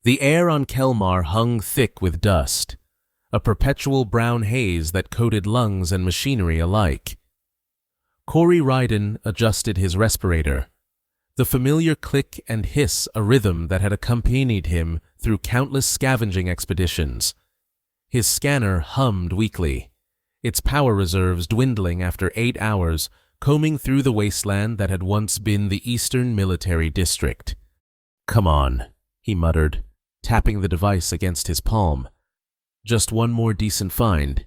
The air on Kelmar hung thick with dust, a perpetual brown haze that coated lungs and machinery alike. Corey Ryden adjusted his respirator, the familiar click and hiss a rhythm that had accompanied him through countless scavenging expeditions. His scanner hummed weakly, its power reserves dwindling after 8 hours combing through the wasteland that had once been the Eastern Military District. "Come on," he muttered, tapping the device against his palm. Just one more decent find.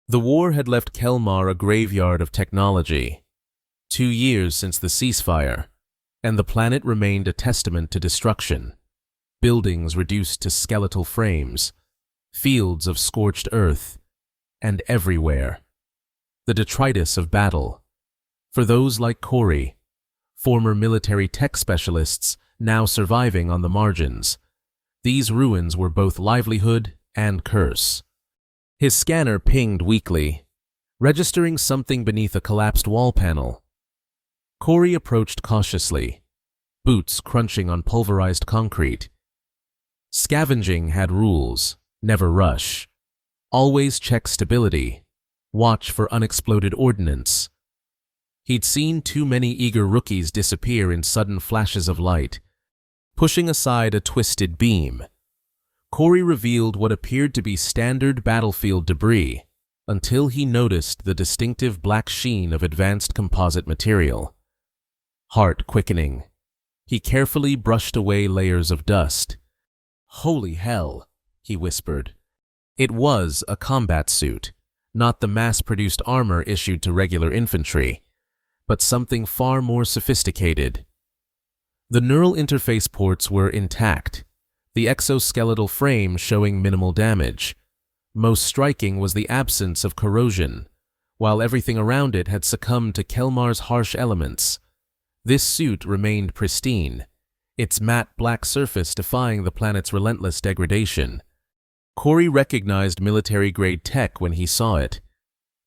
The war had left Kelmar a graveyard of technology. 2 years since the ceasefire, and the planet remained a testament to destruction. Buildings reduced to skeletal frames, fields of scorched earth, and everywhere the detritus of battle. For those like Corey, former military tech specialists now surviving on the margins, these ruins were both livelihood and curse. His scanner pinged weakly, registering something beneath a collapsed wall panel. Corey approached cautiously, boots crunching on pulverized concrete. Scavenging had rules: never rush, always check stability, watch for unexploded ordnance. He'd seen too many eager rookies disappear in sudden flashes of light. Pushing aside a twisted beam, Corey revealed what appeared to be standard battlefield debris until he noticed the distinctive black sheen of advanced composite material. Heart quickening, he carefully brushed away layers of dust. "Holy hell," he whispered. It was a combat suit, not the mass-produced armor issued to regular infantry, but something far more sophisticated. The neural interface ports were intact, the exoskeletal frame showing minimal damage. Most striking was the absence of corrosion, while everything around it had succumbed to Kelmar's harsh elements. This suit remained pristine, its matte black surface defying the planet's relentless degradation. Corey recognized military-grade tech when he saw it.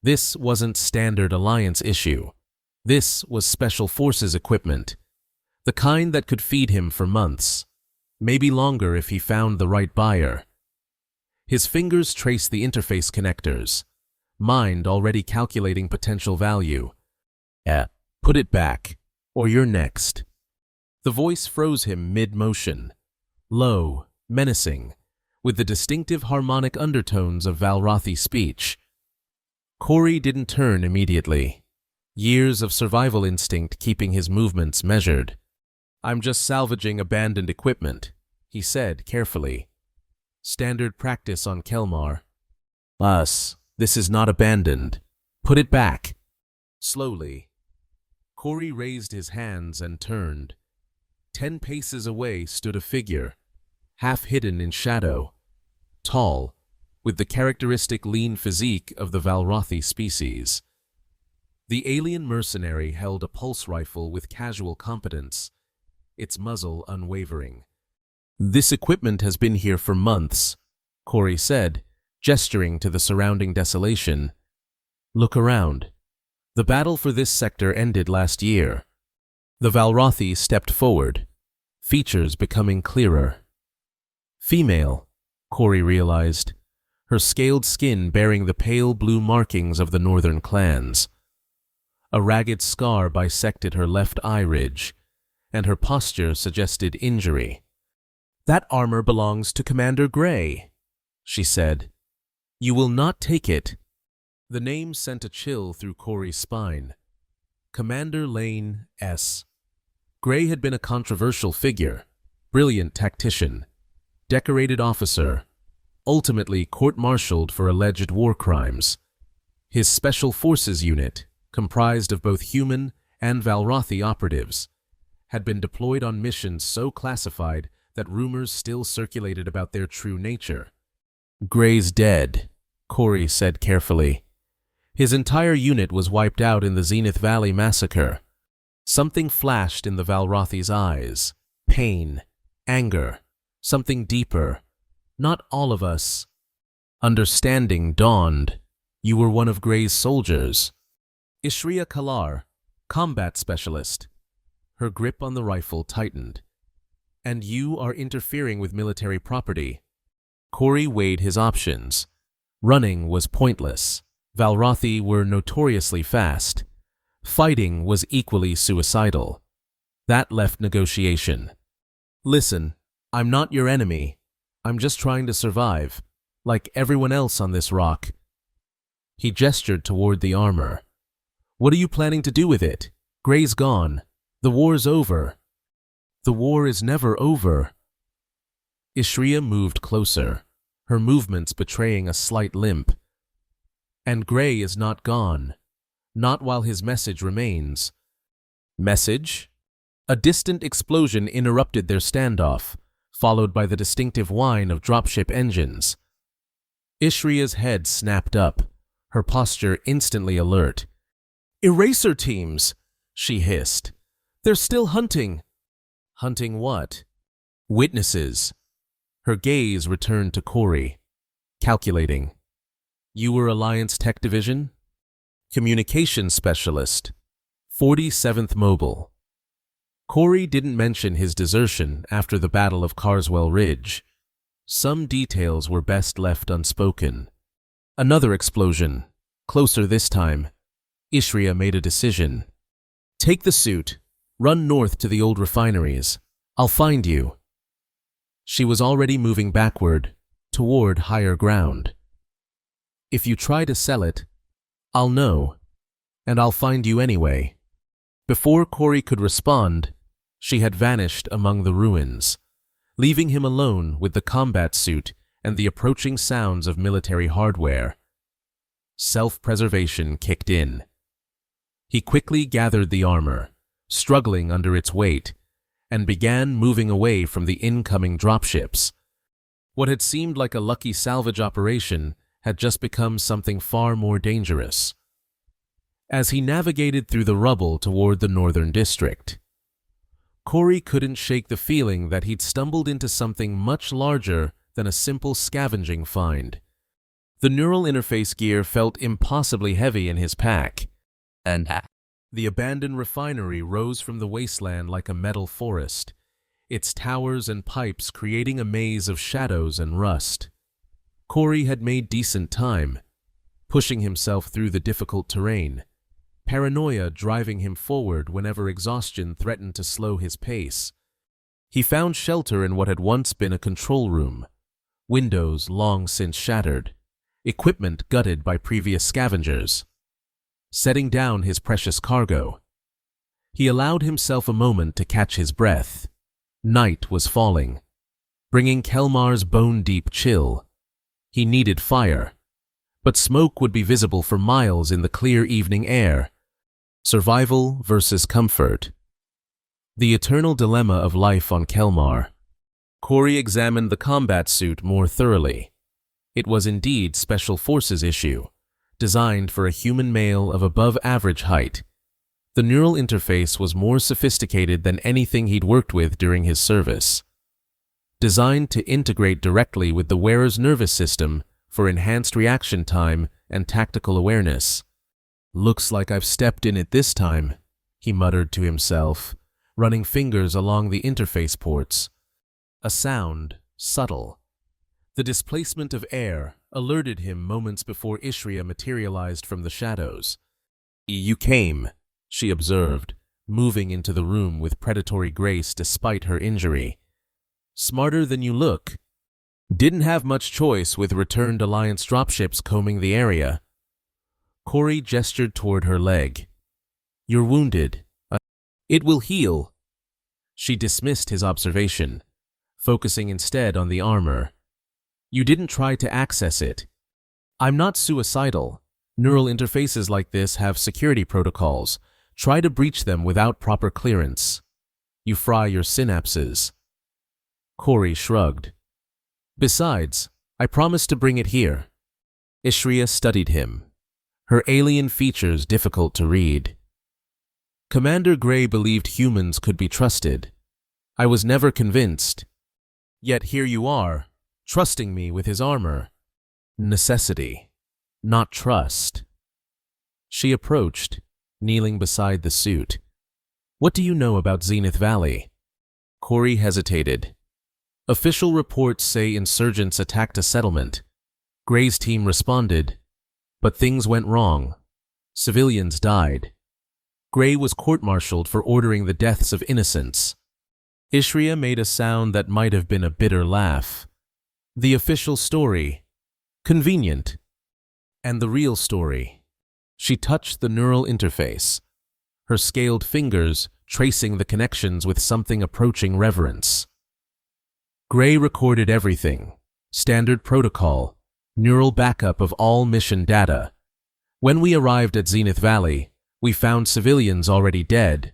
This wasn't standard Alliance issue. This was Special Forces equipment, the kind that could feed him for months, maybe longer if he found the right buyer. His fingers traced the interface connectors, mind already calculating potential value. Put it back, or you're next." The voice froze him mid-motion, low, menacing, with the distinctive harmonic undertones of Valrothi speech. Corey didn't turn immediately, years of survival instinct keeping his movements measured. "I'm just salvaging abandoned equipment," he said carefully. "Standard practice on Kelmar." This is not abandoned. Put it back." Slowly, Corey raised his hands and turned. 10 paces away stood a figure, half hidden in shadow, tall, with the characteristic lean physique of the Valrothi species. The alien mercenary held a pulse rifle with casual competence, its muzzle unwavering. "This equipment has been here for months," Corey said, gesturing to the surrounding desolation. "Look around. The battle for this sector ended last year." The Valrothi stepped forward, features becoming clearer. Female, Corey realized, her scaled skin bearing the pale blue markings of the northern clans. A ragged scar bisected her left eye ridge, and her posture suggested injury. "That armor belongs to Commander Gray," she said. "You will not take it." The name sent a chill through Corey's spine. Commander Lane S. Gray had been a controversial figure, brilliant tactician, decorated officer, ultimately court-martialed for alleged war crimes. His Special Forces unit, comprised of both human and Valrothi operatives, had been deployed on missions so classified that rumors still circulated about their true nature. "Gray's dead," Corey said carefully. "His entire unit was wiped out in the Zenith Valley massacre." Something flashed in the Valrothi's eyes. Pain, anger, something deeper. "Not all of us." Understanding dawned. "You were one of Gray's soldiers." Ishria Kalar, combat specialist. Her grip on the rifle tightened. And you are interfering with military property. Corey weighed his options. Running was pointless. Valrothi were notoriously fast. Fighting was equally suicidal. That left negotiation. Listen, I'm not your enemy. I'm just trying to survive, like everyone else on this rock. He gestured toward the armor. What are you planning to do with it? Gray's gone. The war's over. The war is never over. Ishria moved closer, her movements betraying a slight limp. And Gray is not gone. Not while his message remains. Message? A distant explosion interrupted their standoff, followed by the distinctive whine of dropship engines. Ishria's head snapped up, her posture instantly alert. Eraser teams, she hissed. They're still hunting. Hunting what? Witnesses. Her gaze returned to Corey, calculating. You were Alliance Tech Division? Communications Specialist. 47th Mobile. Corey didn't mention his desertion after the Battle of Carswell Ridge. Some details were best left unspoken. Another explosion. Closer this time. Ishria made a decision. Take the suit. Run north to the old refineries. I'll find you. She was already moving backward, toward higher ground. If you try to sell it, I'll know, and I'll find you anyway. Before Corey could respond, she had vanished among the ruins, leaving him alone with the combat suit and the approaching sounds of military hardware. Self-preservation kicked in. He quickly gathered the armor, struggling under its weight, and began moving away from the incoming dropships. What had seemed like a lucky salvage operation had just become something far more dangerous. As he navigated through the rubble toward the northern district, Corey couldn't shake the feeling that he'd stumbled into something much larger than a simple scavenging find. The neural interface gear felt impossibly heavy in his pack, and the abandoned refinery rose from the wasteland like a metal forest, its towers and pipes creating a maze of shadows and rust. Corey had made decent time, pushing himself through the difficult terrain, paranoia driving him forward whenever exhaustion threatened to slow his pace. He found shelter in what had once been a control room, windows long since shattered, equipment gutted by previous scavengers. Setting down his precious cargo, he allowed himself a moment to catch his breath. Night was falling, bringing Kelmar's bone-deep chill. He needed fire, but smoke would be visible for miles in the clear evening air. Survival versus comfort. The eternal dilemma of life on Kelmar. Corey examined the combat suit more thoroughly. It was indeed Special Forces issue, designed for a human male of above-average height. The neural interface was more sophisticated than anything he'd worked with during his service. Designed to integrate directly with the wearer's nervous system for enhanced reaction time and tactical awareness. Looks like I've stepped in it this time, he muttered to himself, running fingers along the interface ports. A sound, subtle. The displacement of air alerted him moments before Ishria materialized from the shadows. You came, she observed, moving into the room with predatory grace despite her injury. Smarter than you look. Didn't have much choice with returned Alliance dropships combing the area. Corey gestured toward her leg. You're wounded. It will heal. She dismissed his observation, focusing instead on the armor. You didn't try to access it. I'm not suicidal. Neural interfaces like this have security protocols. Try to breach them without proper clearance. You fry your synapses. Corey shrugged. Besides, I promised to bring it here. Ishria studied him, her alien features difficult to read. Commander Gray believed humans could be trusted. I was never convinced. Yet here you are, trusting me with his armor. Necessity, not trust. She approached, kneeling beside the suit. What do you know about Zenith Valley? Corey hesitated. Official reports say insurgents attacked a settlement. Gray's team responded, but things went wrong. Civilians died. Gray was court-martialed for ordering the deaths of innocents. Ishria made a sound that might have been a bitter laugh. The official story. Convenient. And the real story. She touched the neural interface, her scaled fingers tracing the connections with something approaching reverence. Gray recorded everything. Standard protocol. Neural backup of all mission data. When we arrived at Zenith Valley, we found civilians already dead.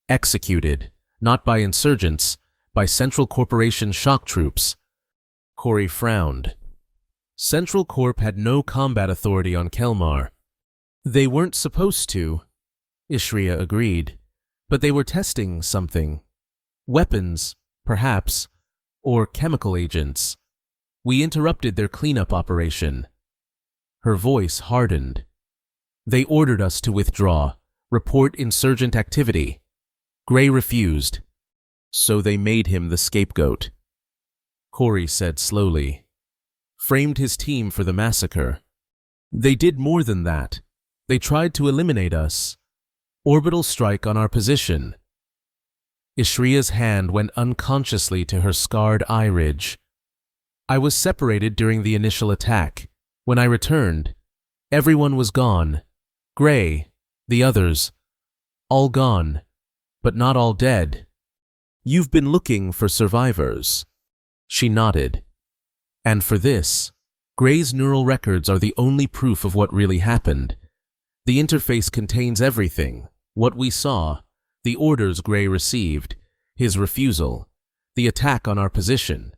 Executed, not by insurgents, by Central Corporation shock troops. Corey frowned. Central Corp had no combat authority on Kelmar. They weren't supposed to, Ishria agreed, but they were testing something. Weapons, perhaps, or chemical agents. We interrupted their cleanup operation. Her voice hardened. They ordered us to withdraw, report insurgent activity. Gray refused. So they made him the scapegoat. Corey said slowly. Framed his team for the massacre. They did more than that. They tried to eliminate us. Orbital strike on our position. Ishria's hand went unconsciously to her scarred eye ridge. I was separated during the initial attack. When I returned, everyone was gone. Gray, the others, all gone, but not all dead. You've been looking for survivors. She nodded. And for this, Gray's neural records are the only proof of what really happened. The interface contains everything, what we saw, the orders Gray received, his refusal, the attack on our position.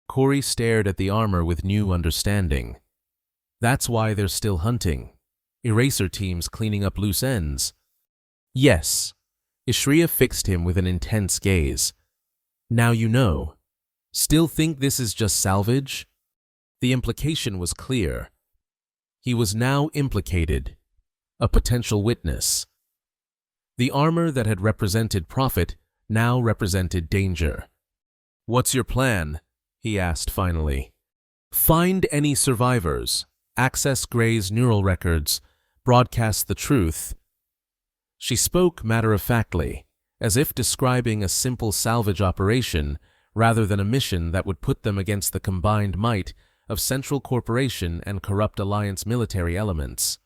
Corey stared at the armor with new understanding. That's why they're still hunting. Eraser teams cleaning up loose ends. Yes. Ishria fixed him with an intense gaze. Now you know. Still think this is just salvage? The implication was clear. He was now implicated. A potential witness. The armor that had represented profit now represented danger. What's your plan? He asked finally. Find any survivors, access Gray's neural records, broadcast the truth. She spoke matter-of-factly, as if describing a simple salvage operation rather than a mission that would put them against the combined might of Central Corporation and corrupt Alliance military elements.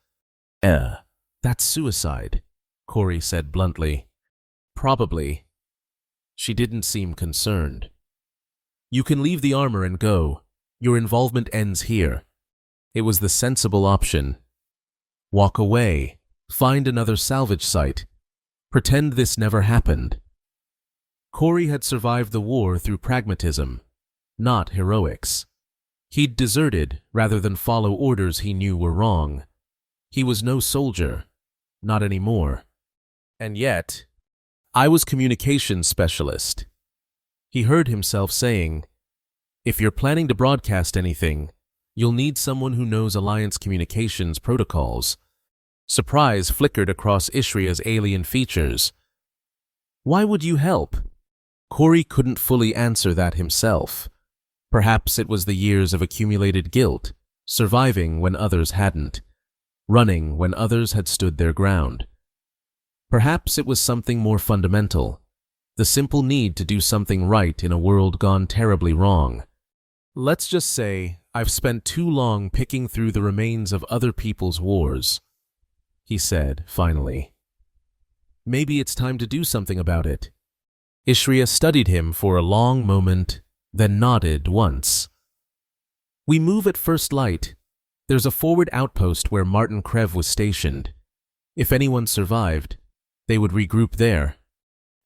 That's suicide, Corey said bluntly. Probably. She didn't seem concerned. You can leave the armor and go. Your involvement ends here. It was the sensible option. Walk away. Find another salvage site. Pretend this never happened. Corey had survived the war through pragmatism, not heroics. He'd deserted rather than follow orders he knew were wrong. He was no soldier. Not anymore. And yet, I was communications specialist. He heard himself saying, if you're planning to broadcast anything, you'll need someone who knows Alliance communications protocols. Surprise flickered across Ishria's alien features. Why would you help? Corey couldn't fully answer that himself. Perhaps it was the years of accumulated guilt, surviving when others hadn't, running when others had stood their ground. Perhaps it was something more fundamental, the simple need to do something right in a world gone terribly wrong. Let's just say I've spent too long picking through the remains of other people's wars, he said finally. Maybe it's time to do something about it. Ishria studied him for a long moment, then nodded once. We move at first light. There's a forward outpost where Martin Krev was stationed. If anyone survived, they would regroup there.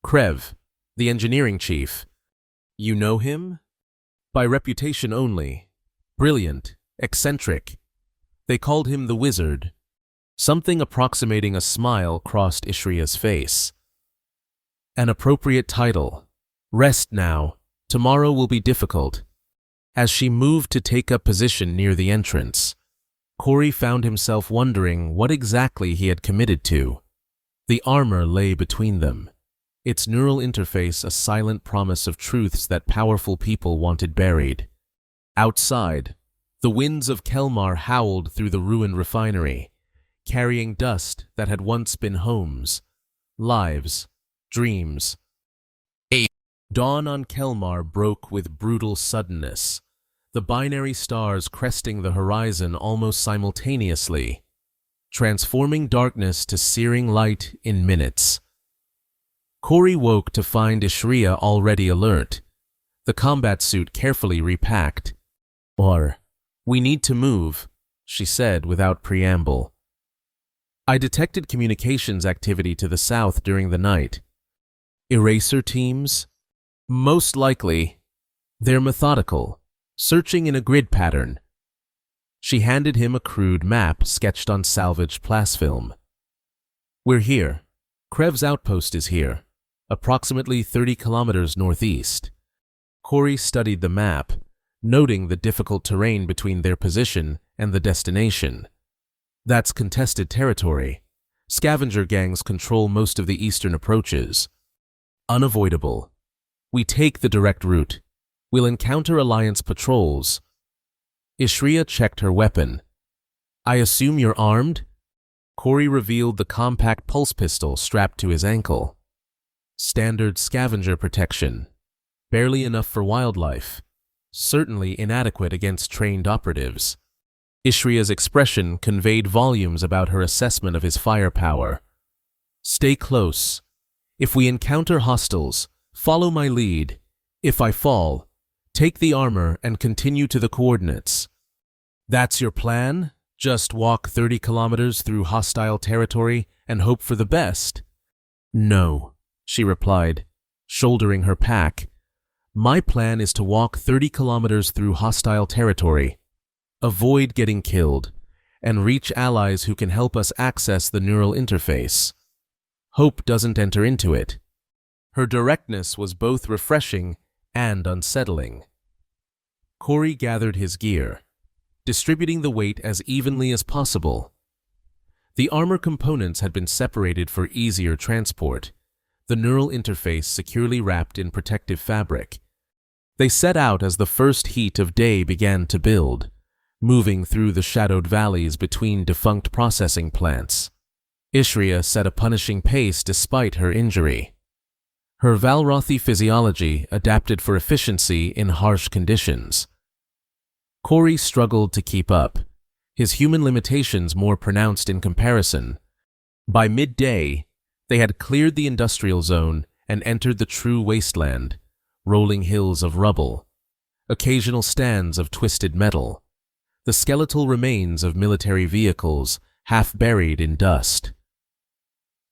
Krev, the engineering chief. You know him? By reputation only. Brilliant, eccentric. They called him the Wizard. Something approximating a smile crossed Ishria's face. An appropriate title. Rest now. Tomorrow will be difficult. As she moved to take up position near the entrance, Corey found himself wondering what exactly he had committed to. The armor lay between them. its neural interface a silent promise of truths that powerful people wanted buried. Outside, the winds of Kelmar howled through the ruined refinery, carrying dust that had once been homes, lives, dreams. Dawn on Kelmar broke with brutal suddenness, the binary stars cresting the horizon almost simultaneously, transforming darkness to searing light in minutes. Corey woke to find Ishria already alert, the combat suit carefully repacked. "We need to move," she said without preamble. "I detected communications activity to the south during the night. Eraser teams? Most likely. They're methodical, searching in a grid pattern." She handed him a crude map sketched on salvaged plasfilm. "We're here. Krev's outpost is here, approximately 30 kilometers northeast." Corey studied the map, noting the difficult terrain between their position and the destination. "That's contested territory. Scavenger gangs control most of the eastern approaches. Unavoidable. We take the direct route. We'll encounter Alliance patrols." Ishria checked her weapon. "I assume you're armed?" Corey revealed the compact pulse pistol strapped to his ankle. Standard scavenger protection. Barely enough for wildlife. Certainly inadequate against trained operatives. Ishria's expression conveyed volumes about her assessment of his firepower. "Stay close. If we encounter hostiles, follow my lead. If I fall, take the armor and continue to the coordinates." "That's your plan? Just walk 30 kilometers through hostile territory and hope for the best?" "No," she replied, shouldering her pack. "My plan is to walk 30 kilometers through hostile territory, avoid getting killed, and reach allies who can help us access the neural interface. Hope doesn't enter into it." Her directness was both refreshing and unsettling. Corey gathered his gear, distributing the weight as evenly as possible. The armor components had been separated for easier transport, the neural interface securely wrapped in protective fabric. They set out as the first heat of day began to build, moving through the shadowed valleys between defunct processing plants. Ishria set a punishing pace despite her injury. Her Valrothi physiology adapted for efficiency in harsh conditions. Corey struggled to keep up, his human limitations more pronounced in comparison. By midday, they had cleared the industrial zone and entered the true wasteland, rolling hills of rubble, occasional stands of twisted metal, the skeletal remains of military vehicles half buried in dust.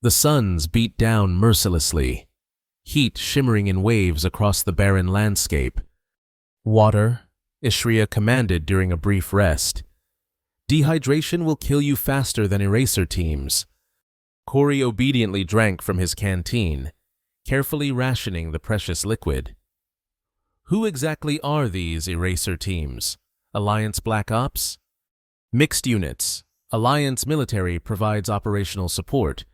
The suns beat down mercilessly, heat shimmering in waves across the barren landscape. "Water," Ishria commanded during a brief rest. "Dehydration will kill you faster than eraser teams." Corey obediently drank from his canteen, carefully rationing the precious liquid. "Who exactly are these eraser teams? Alliance Black Ops?" "Mixed units. Alliance military provides operational support,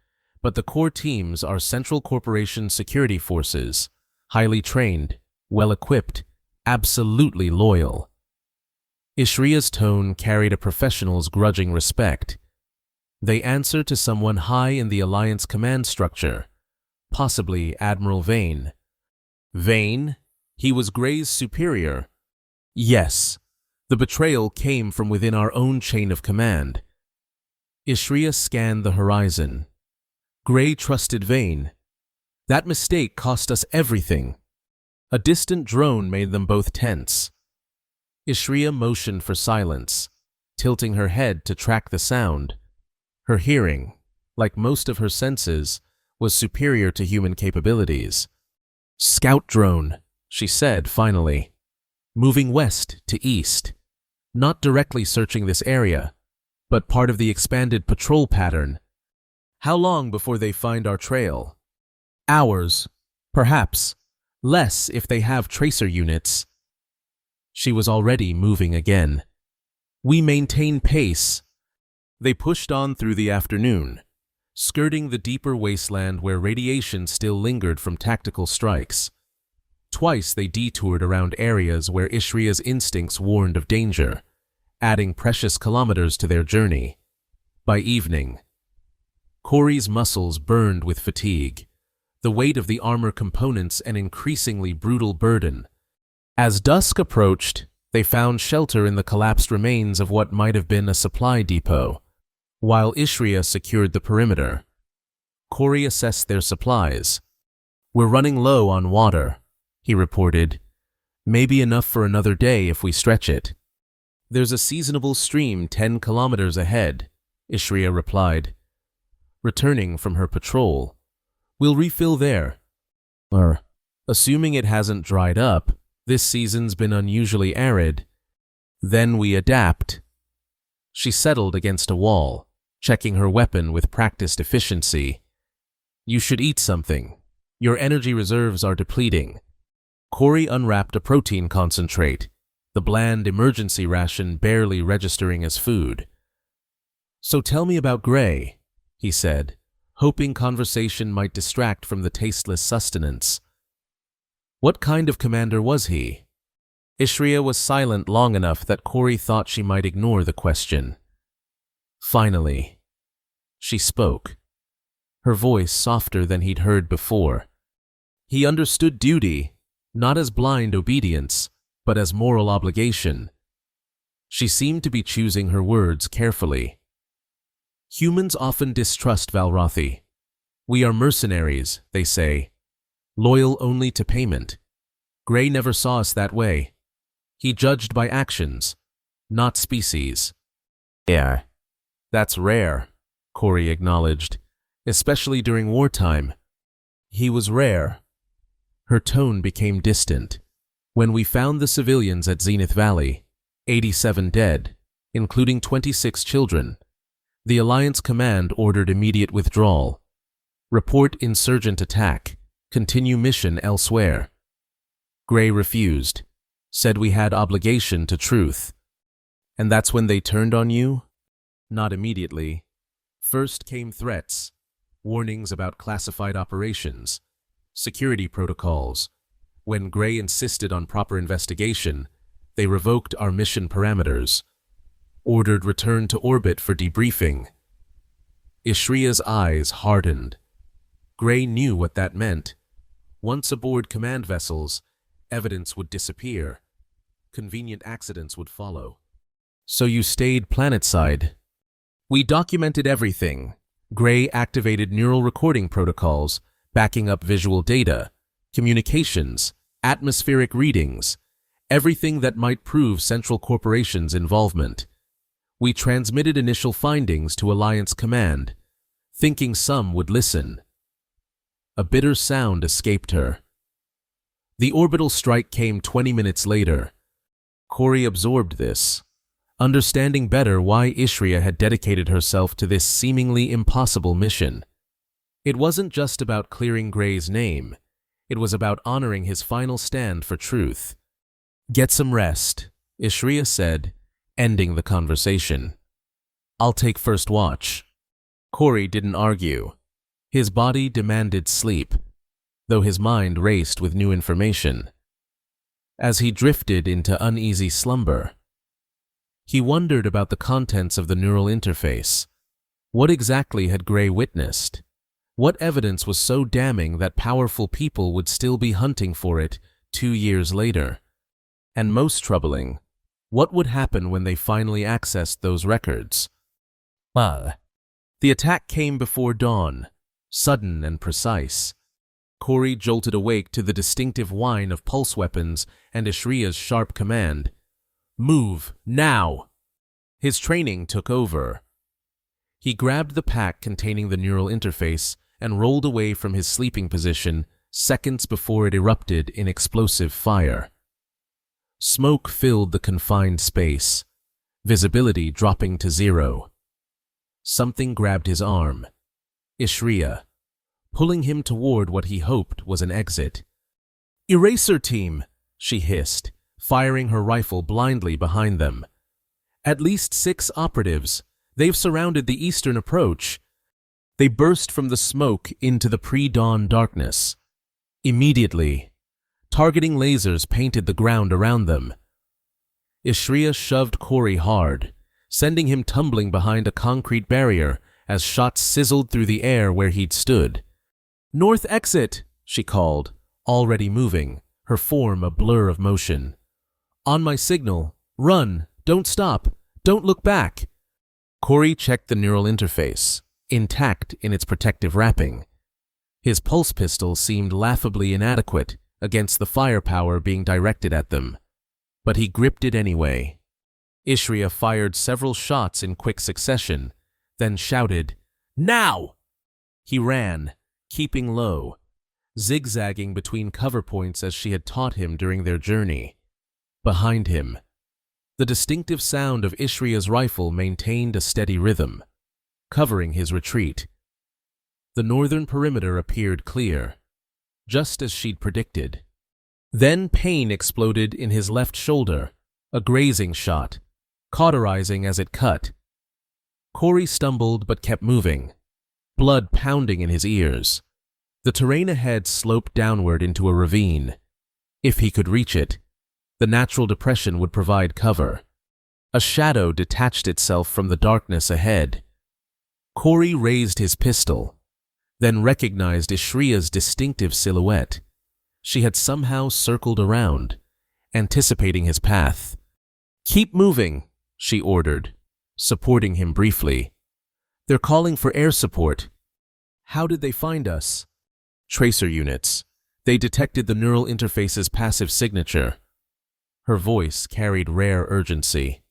but the core teams are Central Corporation security forces, highly trained, well-equipped, absolutely loyal." Ishria's tone carried a professional's grudging respect. "They answer to someone high in the Alliance command structure, possibly Admiral Vane." "Vane? He was Gray's superior." "Yes. The betrayal came from within our own chain of command." Ishria scanned the horizon. Gray trusted Vane. That mistake cost us everything. A distant drone made them both tense. Ishria motioned for silence, tilting her head to track the sound. Her hearing, like most of her senses, was superior to human capabilities. "Scout drone," she said finally, "moving west to east, not directly searching this area, but part of the expanded patrol pattern. How long before they find our trail?" "Hours, perhaps. Less if they have tracer units." She was already moving again. "We maintain pace." They pushed on through the afternoon, skirting the deeper wasteland where radiation still lingered from tactical strikes. Twice they detoured around areas where Ishria's instincts warned of danger, adding precious kilometers to their journey. By evening, Corey's muscles burned with fatigue, the weight of the armor components an increasingly brutal burden. As dusk approached, they found shelter in the collapsed remains of what might have been a supply depot, while Ishria secured the perimeter. Corey assessed their supplies. "We're running low on water," he reported. "Maybe enough for another day if we stretch it." "There's a seasonable stream 10 kilometers ahead," Ishria replied. Returning from her patrol, "We'll refill there. Assuming it hasn't dried up, this season's been unusually arid. Then we adapt." She settled against a wall, checking her weapon with practiced efficiency. "You should eat something. Your energy reserves are depleting." Corey unwrapped a protein concentrate, the bland emergency ration barely registering as food. "So tell me about Gray," he said, hoping conversation might distract from the tasteless sustenance. "What kind of commander was he?" Ishria was silent long enough that Corey thought she might ignore the question. Finally, she spoke, her voice softer than he'd heard before. "He understood duty, not as blind obedience, but as moral obligation." She seemed to be choosing her words carefully. "Humans often distrust Valrothi. We are mercenaries, they say, loyal only to payment. Gray never saw us that way. He judged by actions, not species." "Yeah, that's rare," Corey acknowledged, "especially during wartime." "He was rare." Her tone became distant. "When we found the civilians at Zenith Valley, 87 dead, including 26 children, the Alliance Command ordered immediate withdrawal. Report insurgent attack. Continue mission elsewhere. Gray refused, said we had obligation to truth." "And that's when they turned on you?" "Not immediately. First came threats, warnings about classified operations, security protocols. When Gray insisted on proper investigation, they revoked our mission parameters, ordered return to orbit for debriefing." Ishria's eyes hardened. Gray knew what that meant. Once aboard command vessels, evidence would disappear. Convenient accidents would follow. "So you stayed planetside?" "We documented everything." Gray activated neural recording protocols, backing up visual data, communications, atmospheric readings, everything that might prove Central Corporation's involvement. We transmitted initial findings to Alliance Command, thinking some would listen. A bitter sound escaped her. The orbital strike came 20 minutes later. Corey absorbed this, understanding better why Ishria had dedicated herself to this seemingly impossible mission. It wasn't just about clearing Gray's name. It was about honoring his final stand for truth. "Get some rest," Ishria said, ending the conversation. "I'll take first watch." Corey didn't argue. His body demanded sleep, though his mind raced with new information. As he drifted into uneasy slumber, he wondered about the contents of the neural interface. What exactly had Gray witnessed? What evidence was so damning that powerful people would still be hunting for it 2 years later? And most troubling, what would happen when they finally accessed those records? The attack came before dawn, sudden and precise. Corey jolted awake to the distinctive whine of pulse weapons and Ishria's sharp command. "Move, now!" His training took over. He grabbed the pack containing the neural interface and rolled away from his sleeping position seconds before it erupted in explosive fire. Smoke filled the confined space, visibility dropping to 0. Something grabbed his arm. Ishria, pulling him toward what he hoped was an exit. "Eraser team!" she hissed, firing her rifle blindly behind them. "At least 6 operatives. They've surrounded the eastern approach." They burst from the smoke into the pre-dawn darkness. Immediately, targeting lasers painted the ground around them. Ishria shoved Corey hard, sending him tumbling behind a concrete barrier as shots sizzled through the air where he'd stood. "North exit," she called, already moving, her form a blur of motion. "On my signal, run, don't stop, don't look back." Corey checked the neural interface, intact in its protective wrapping. His pulse pistol seemed laughably inadequate against the firepower being directed at them, but he gripped it anyway. Ishria fired several shots in quick succession, then shouted, "Now!" He ran, keeping low, zigzagging between cover points as she had taught him during their journey. Behind him, the distinctive sound of Ishria's rifle maintained a steady rhythm, covering his retreat. The northern perimeter appeared clear, just as she'd predicted. Then pain exploded in his left shoulder, a grazing shot, cauterizing as it cut. Corey stumbled but kept moving, blood pounding in his ears. The terrain ahead sloped downward into a ravine. If he could reach it, the natural depression would provide cover. A shadow detached itself from the darkness ahead. Corey raised his pistol, then recognized Ishria's distinctive silhouette. She had somehow circled around, anticipating his path. "Keep moving," she ordered, supporting him briefly. "They're calling for air support." "How did they find us?" "Tracer units. They detected the neural interface's passive signature." Her voice carried rare urgency.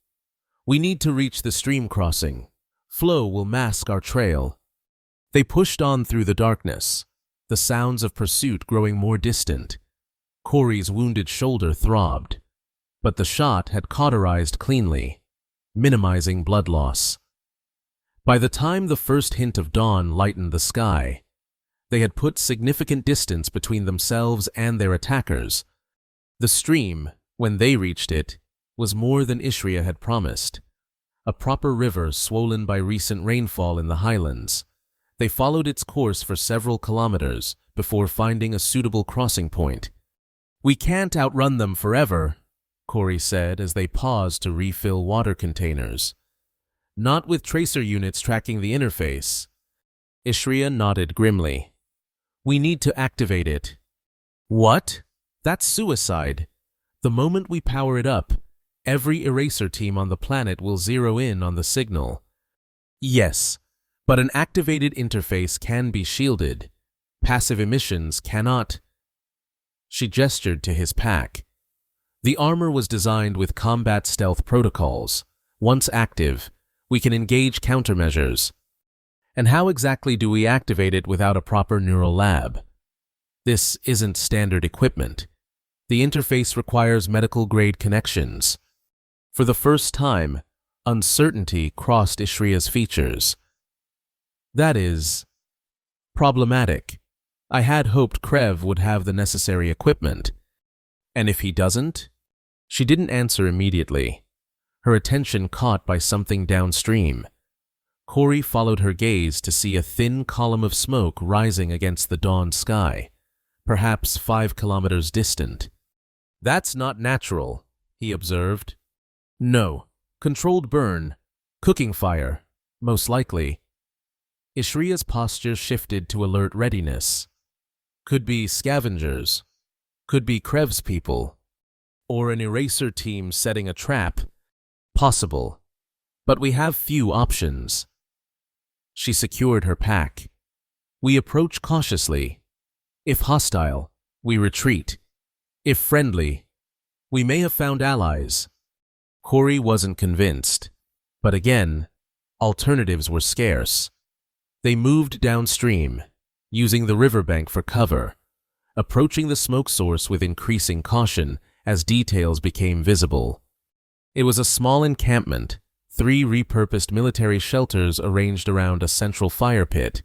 "We need to reach the stream crossing. Flow will mask our trail." They pushed on through the darkness, the sounds of pursuit growing more distant. Corey's wounded shoulder throbbed, but the shot had cauterized cleanly, minimizing blood loss. By the time the first hint of dawn lightened the sky, they had put significant distance between themselves and their attackers. The stream, when they reached it, was more than Ishria had promised. A proper river swollen by recent rainfall in the highlands. They followed its course for several kilometers before finding a suitable crossing point. "We can't outrun them forever," Corey said as they paused to refill water containers. "Not with tracer units tracking the interface." Ishria nodded grimly. "We need to activate it." "What? That's suicide. The moment we power it up, every eraser team on the planet will zero in on the signal." "Yes, but an activated interface can be shielded. Passive emissions cannot." She gestured to his pack. The armor was designed with combat stealth protocols. Once active, we can engage countermeasures. And how exactly do we activate it without a proper neural lab? This isn't standard equipment. The interface requires medical-grade connections. For the first time, uncertainty crossed Ishria's features. "That is problematic. I had hoped Krev would have the necessary equipment. And if he doesn't?" She didn't answer immediately, her attention caught by something downstream. Corey followed her gaze to see a thin column of smoke rising against the dawn sky, perhaps 5 kilometers distant. "That's not natural," he observed. "No, controlled burn, cooking fire, most likely." Ishria's posture shifted to alert readiness. "Could be scavengers. Could be Krev's people. Or an eraser team setting a trap. Possible. But we have few options." She secured her pack. "We approach cautiously. If hostile, we retreat. If friendly, we may have found allies." Corey wasn't convinced. But again, alternatives were scarce. They moved downstream, using the riverbank for cover, approaching the smoke source with increasing caution as details became visible. It was a small encampment, 3 repurposed military shelters arranged around a central fire pit.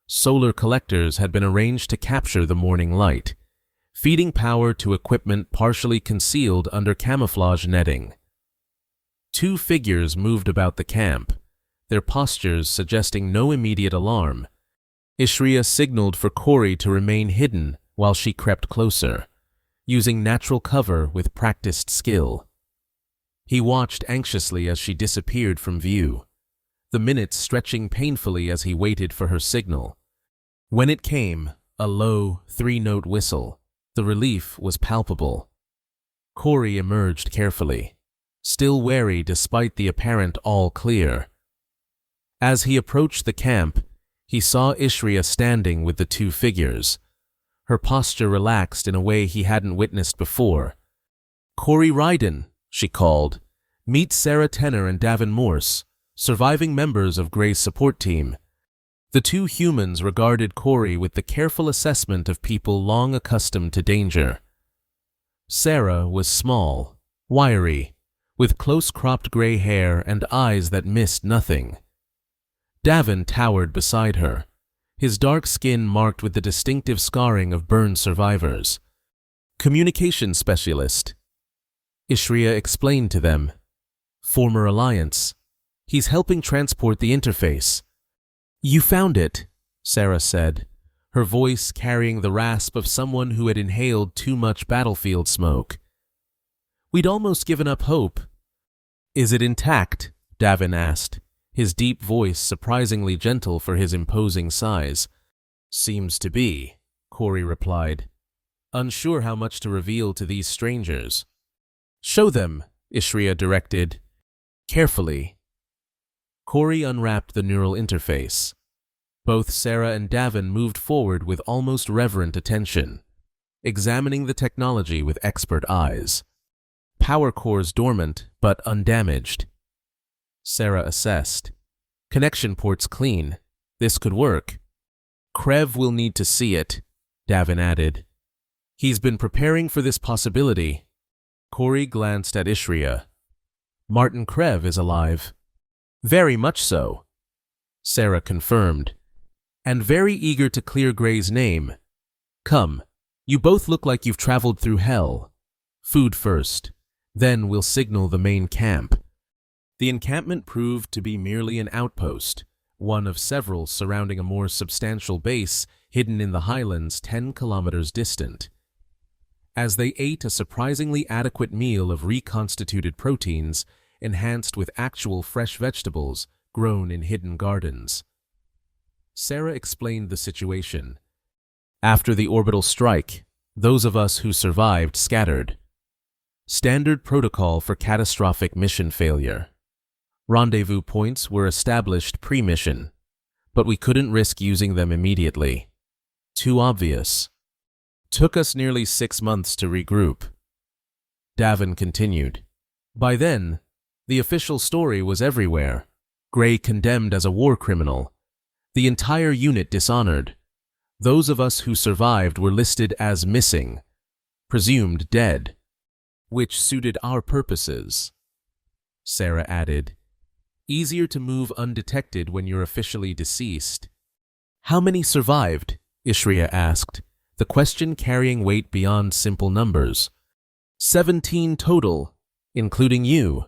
Solar collectors had been arranged to capture the morning light, feeding power to equipment partially concealed under camouflage netting. 2 figures moved about the camp, their postures suggesting no immediate alarm, Ishria signaled for Corey to remain hidden while she crept closer, using natural cover with practiced skill. He watched anxiously as she disappeared from view, the minutes stretching painfully as he waited for her signal. When it came, a low, three-note whistle, the relief was palpable. Corey emerged carefully, still wary despite the apparent all clear. As he approached the camp, he saw Ishria standing with the two figures. Her posture relaxed in a way he hadn't witnessed before. "Corey Ryden," she called. "Meet Sarah Tenner and Davin Morse, surviving members of Gray's support team." The two humans regarded Corey with the careful assessment of people long accustomed to danger. Sarah was small, wiry, with close-cropped gray hair and eyes that missed nothing. Davin towered beside her, his dark skin marked with the distinctive scarring of burn survivors. "Communication specialist," Ishria explained to them. "Former Alliance. He's helping transport the interface." "You found it," Sarah said, her voice carrying the rasp of someone who had inhaled too much battlefield smoke. "We'd almost given up hope." "Is it intact?" Davin asked, his deep voice surprisingly gentle for his imposing size. "Seems to be," Corey replied, unsure how much to reveal to these strangers. "Show them," Ishria directed. "Carefully." Corey unwrapped the neural interface. Both Sarah and Davin moved forward with almost reverent attention, examining the technology with expert eyes. Power cores dormant, but undamaged. Sarah assessed. "Connection ports clean. This could work." "Krev will need to see it," Davin added. "He's been preparing for this possibility." Corey glanced at Ishria. "Martin Krev is alive." "Very much so," Sarah confirmed. "And very eager to clear Gray's name. Come, you both look like you've traveled through hell. Food first, then we'll signal the main camp." The encampment proved to be merely an outpost, one of several surrounding a more substantial base hidden in the highlands 10 kilometers distant. As they ate a surprisingly adequate meal of reconstituted proteins, enhanced with actual fresh vegetables grown in hidden gardens, Sarah explained the situation. "After the orbital strike, those of us who survived scattered. Standard protocol for catastrophic mission failure. Rendezvous points were established pre-mission, but we couldn't risk using them immediately. Too obvious. Took us nearly 6 months to regroup." Davin continued. "By then, the official story was everywhere. Gray condemned as a war criminal. The entire unit dishonored. Those of us who survived were listed as missing, presumed dead, which suited our purposes." Sarah added, "Easier to move undetected when you're officially deceased." "How many survived?" Ishria asked, the question carrying weight beyond simple numbers. 17 total, including you."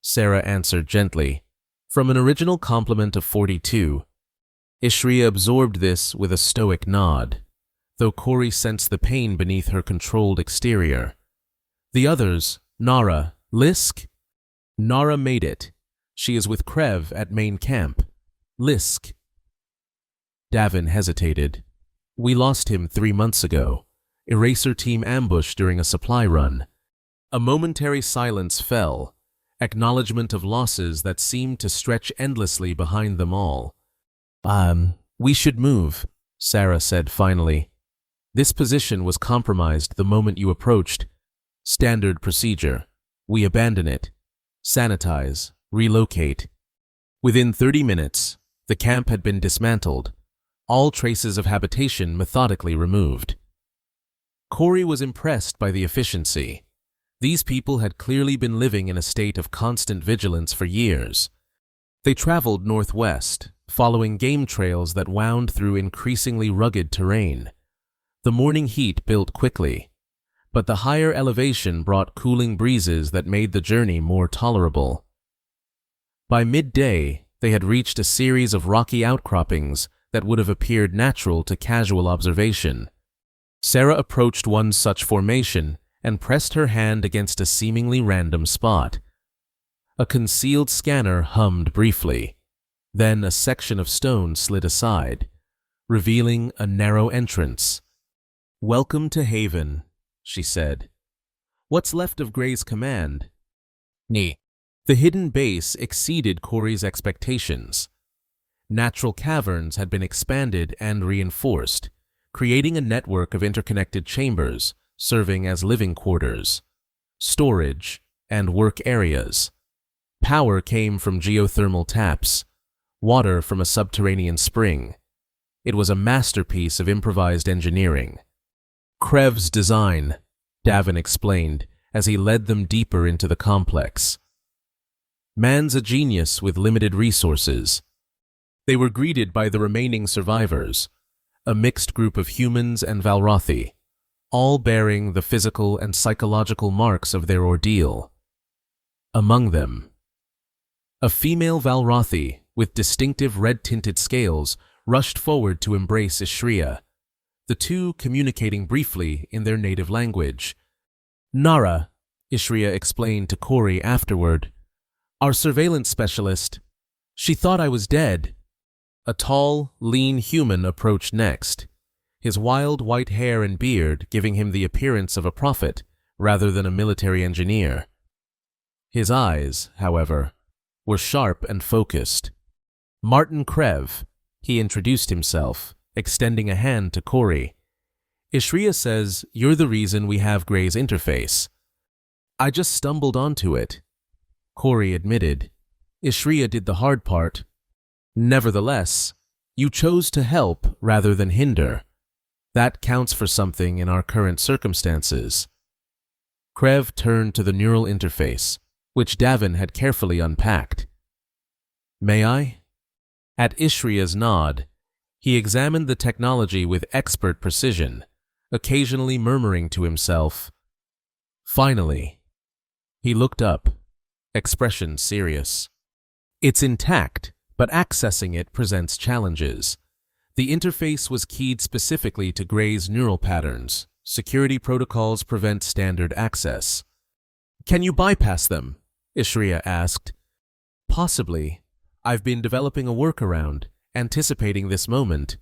Sarah answered gently, from an original complement of 42. Ishria absorbed this with a stoic nod, though Corey sensed the pain beneath her controlled exterior. "The others, Nara, Lisk?" "Nara made it. She is with Krev at main camp. Lisk." Davin hesitated. "We lost him 3 months ago. Eraser team ambush during a supply run." A momentary silence fell, acknowledgement of losses that seemed to stretch endlessly behind them all. We should move," Sarah said finally. "This position was compromised the moment you approached. Standard procedure. We abandon it. Sanitize. Relocate." Within 30 minutes, the camp had been dismantled, all traces of habitation methodically removed. Corey was impressed by the efficiency. These people had clearly been living in a state of constant vigilance for years. They traveled northwest, following game trails that wound through increasingly rugged terrain. The morning heat built quickly, but the higher elevation brought cooling breezes that made the journey more tolerable. By midday, they had reached a series of rocky outcroppings that would have appeared natural to casual observation. Sarah approached one such formation and pressed her hand against a seemingly random spot. A concealed scanner hummed briefly. Then a section of stone slid aside, revealing a narrow entrance. "Welcome to Haven," she said. "What's left of Gray's command?" "Ni." The hidden base exceeded Corey's expectations. Natural caverns had been expanded and reinforced, creating a network of interconnected chambers serving as living quarters, storage, and work areas. Power came from geothermal taps, water from a subterranean spring. It was a masterpiece of improvised engineering. "Krev's design," Davin explained as he led them deeper into the complex. "Man's a genius with limited resources." They were greeted by the remaining survivors, a mixed group of humans and Valrothi, all bearing the physical and psychological marks of their ordeal. Among them, a female Valrothi with distinctive red-tinted scales rushed forward to embrace Ishria, the two communicating briefly in their native language. "Nara," Ishria explained to Corey afterward, "our surveillance specialist. She thought I was dead." A tall, lean human approached next, his wild white hair and beard giving him the appearance of a prophet rather than a military engineer. His eyes, however, were sharp and focused. "Martin Krev," he introduced himself, extending a hand to Corey. "Ishria says you're the reason we have Gray's interface." "I just stumbled onto it," Corey admitted. "Ishria did the hard part. Nevertheless, you chose to help rather than hinder. That counts for something in our current circumstances." Krev turned to the neural interface, which Davin had carefully unpacked. "May I?" At Ishria's nod, he examined the technology with expert precision, occasionally murmuring to himself, "Finally." He looked up, expression serious. "It's intact, but accessing it presents challenges. The interface was keyed specifically to Gray's neural patterns. Security protocols prevent standard access." "Can you bypass them?" Ishria asked. "Possibly. I've been developing a workaround, anticipating this moment."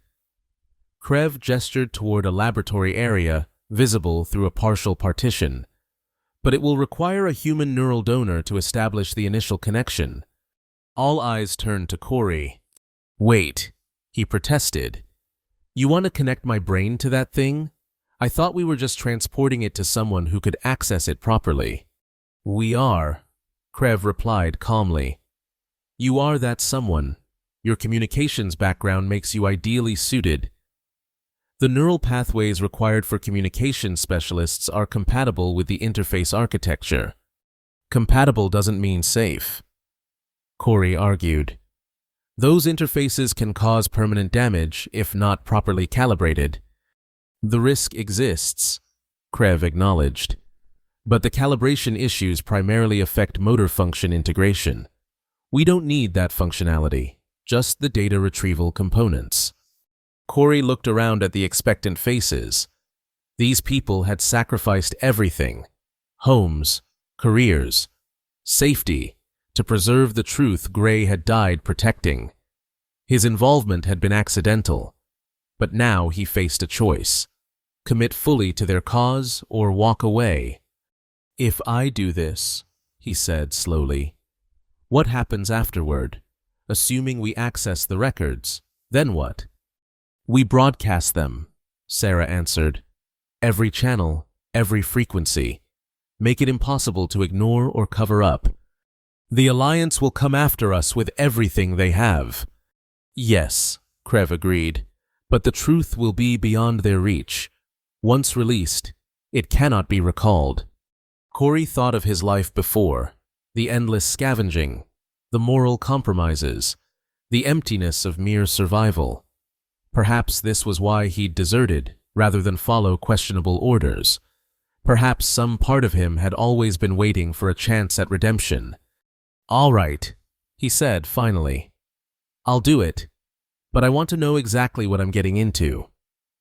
Krev gestured toward a laboratory area visible through a partial partition. "But it will require a human neural donor to establish the initial connection." All eyes turned to Corey. "Wait," he protested. "You want to connect my brain to that thing? I thought we were just transporting it to someone who could access it properly." "We are," Krev replied calmly. "You are that someone. Your communications background makes you ideally suited. The neural pathways required for communication specialists are compatible with the interface architecture." "Compatible doesn't mean safe," Corey argued. "Those interfaces can cause permanent damage if not properly calibrated." "The risk exists," Krev acknowledged. "But the calibration issues primarily affect motor function integration. We don't need that functionality, just the data retrieval components." Corey looked around at the expectant faces. These people had sacrificed everything: homes, careers, safety, to preserve the truth Gray had died protecting. His involvement had been accidental, but now he faced a choice: commit fully to their cause or walk away. "If I do this," he said slowly, "what happens afterward? Assuming we access the records, then what?" "We broadcast them," Sarah answered. "Every channel, every frequency. Make it impossible to ignore or cover up. The Alliance will come after us with everything they have." "Yes," Krev agreed, "but the truth will be beyond their reach. Once released, it cannot be recalled." Corey thought of his life before, the endless scavenging, the moral compromises, the emptiness of mere survival. Perhaps this was why he'd deserted rather than follow questionable orders. Perhaps some part of him had always been waiting for a chance at redemption. "All right," he said finally. "I'll do it. but I want to know exactly what I'm getting into.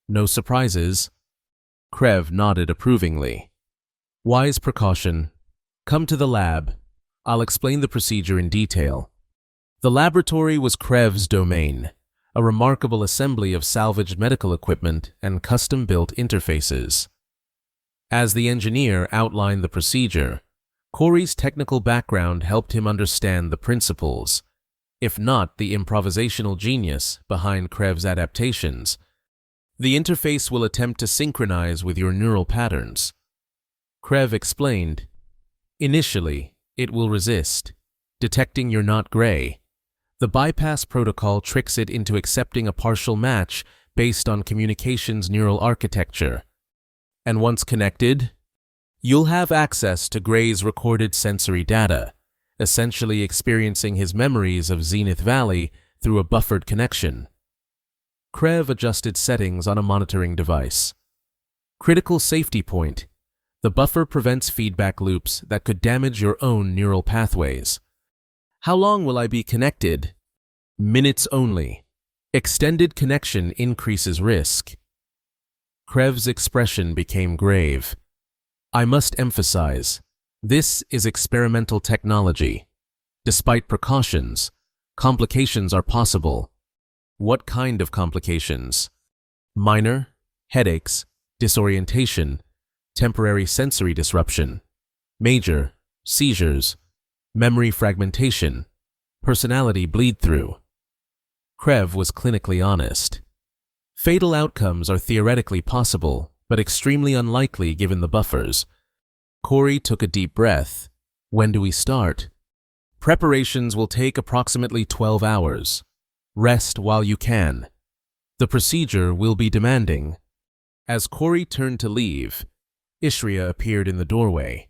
No surprises?" Krev nodded approvingly. "Wise precaution. Come to the lab. I'll explain the procedure in detail." The laboratory was Krev's domain, a remarkable assembly of salvaged medical equipment and custom-built interfaces. As the engineer outlined the procedure, Corey's technical background helped him understand the principles, if not the improvisational genius behind Krev's adaptations. "The interface will attempt to synchronize with your neural patterns." Krev explained, "Initially, it will resist, detecting you're not gray. The bypass protocol tricks it into accepting a partial match based on communications neural architecture. And once connected, you'll have access to Gray's recorded sensory data, essentially experiencing his memories of Zenith Valley through a buffered connection." Krev adjusted settings on a monitoring device. Critical safety point: the buffer prevents feedback loops that could damage your own neural pathways. "How long will I be connected?" "Minutes only. Extended connection increases risk." Krev's expression became grave. "I must emphasize, this is experimental technology. Despite precautions, complications are possible." "What kind of complications?" "Minor, headaches, disorientation, temporary sensory disruption. Major, seizures, memory fragmentation, personality bleed-through." Krev was clinically honest. Fatal outcomes are theoretically possible, but extremely unlikely given the buffers. Corey took a deep breath. "When do we start?" "Preparations will take approximately 12 hours. Rest while you can. The procedure will be demanding." As Corey turned to leave, Ishria appeared in the doorway.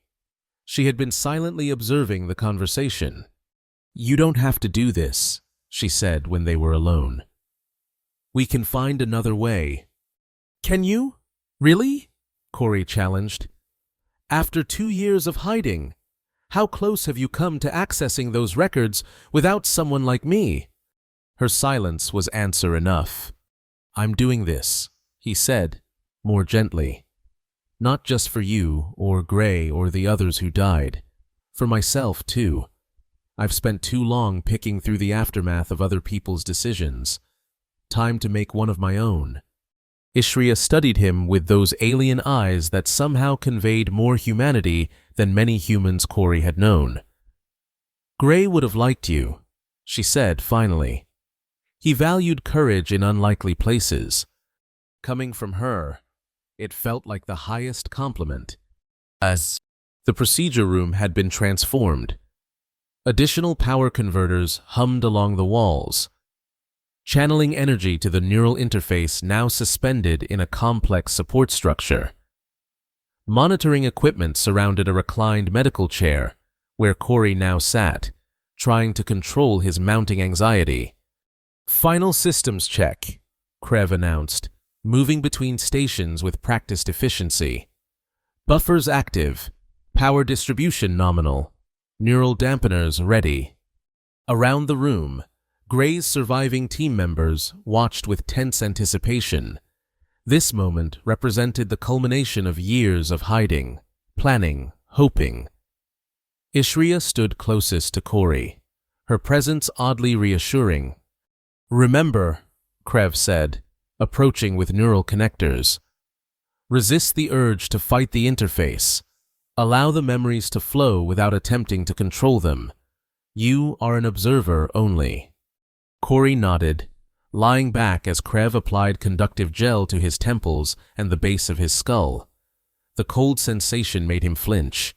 She had been silently observing the conversation. "You don't have to do this," she said when they were alone. "We can find another way." "Can you? Really?" Corey challenged. "After 2 years of hiding, how close have you come to accessing those records without someone like me?" Her silence was answer enough. "I'm doing this," he said, more gently. "Not just for you, or Gray, or the others who died. For myself, too. I've spent too long picking through the aftermath of other people's decisions. Time to make one of my own." Ishria studied him with those alien eyes that somehow conveyed more humanity than many humans Corey had known. "Gray would have liked you," she said finally. "He valued courage in unlikely places." Coming from her, it felt like the highest compliment. As the procedure room had been transformed, additional power converters hummed along the walls, channeling energy to the neural interface now suspended in a complex support structure. Monitoring equipment surrounded a reclined medical chair, where Corey now sat, trying to control his mounting anxiety. "Final systems check," Krev announced, moving between stations with practiced efficiency. "Buffers active, power distribution nominal, neural dampeners ready." Around the room, Gray's surviving team members watched with tense anticipation. This moment represented the culmination of years of hiding, planning, hoping. Ishria stood closest to Corey, her presence oddly reassuring. "Remember," Krev said, approaching with neural connectors. "Resist the urge to fight the interface. Allow the memories to flow without attempting to control them. You are an observer only." Corey nodded, lying back as Krev applied conductive gel to his temples and the base of his skull. The cold sensation made him flinch.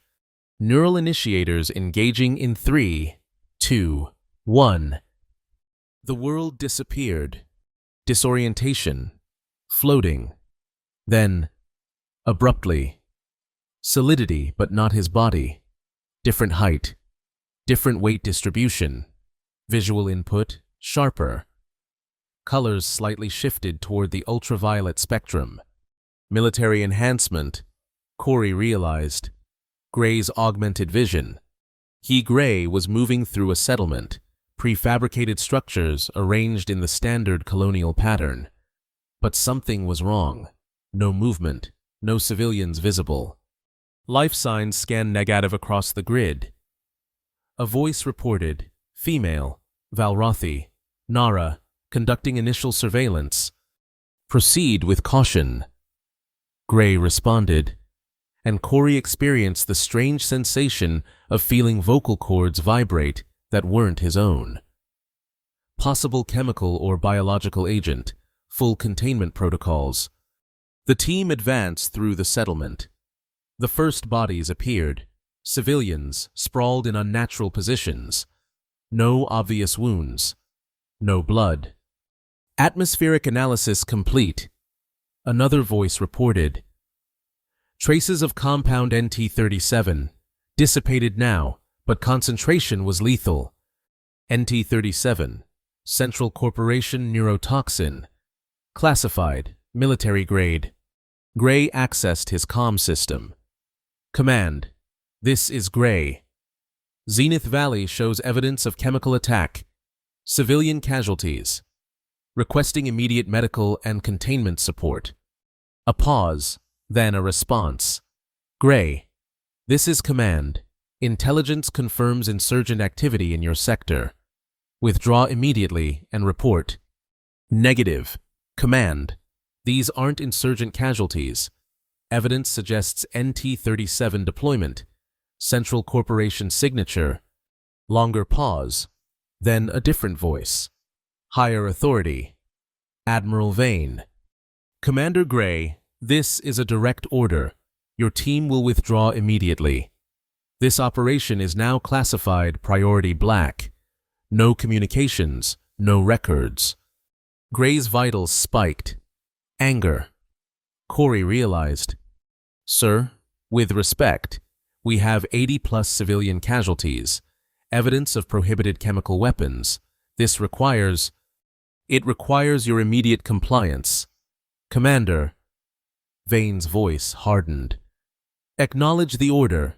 Neural initiators engaging in 3, 2, 1. The world disappeared. Disorientation. Floating. Then, abruptly, solidity but not his body. Different height. Different weight distribution. Visual input sharper. Colors slightly shifted toward the ultraviolet spectrum. Military enhancement, Corey realized. Gray's augmented vision. Gray was moving through a settlement, prefabricated structures arranged in the standard colonial pattern. But something was wrong. No movement, no civilians visible. Life signs scanned negative across the grid. A voice reported, female, Valrothi, Nara, conducting initial surveillance. Proceed with caution. Gray responded, and Corey experienced the strange sensation of feeling vocal cords vibrate that weren't his own. Possible chemical or biological agent, full containment protocols. The team advanced through the settlement. The first bodies appeared, civilians sprawled in unnatural positions. No obvious wounds. No blood. Atmospheric analysis complete. Another voice reported. Traces of compound NT-37. Dissipated now, but concentration was lethal. NT-37. Central Corporation neurotoxin. Classified, military grade. Gray accessed his comm system. Command. This is Gray. Zenith Valley shows evidence of chemical attack. Civilian casualties. Requesting immediate medical and containment support. A pause, then a response. Gray. This is Command. Intelligence confirms insurgent activity in your sector. Withdraw immediately and report. Negative. Command. These aren't insurgent casualties. Evidence suggests NT-37 deployment. Central Corporation signature. Longer pause. Then a different voice. Higher authority. Admiral Vane. Commander Gray, this is a direct order. Your team will withdraw immediately. This operation is now classified Priority Black. No communications, no records. Gray's vitals spiked. Anger. Corey realized. Sir, with respect, we have 80+ civilian casualties. Evidence of prohibited chemical weapons. This requires... It requires your immediate compliance. Commander. Vane's voice hardened. Acknowledge the order.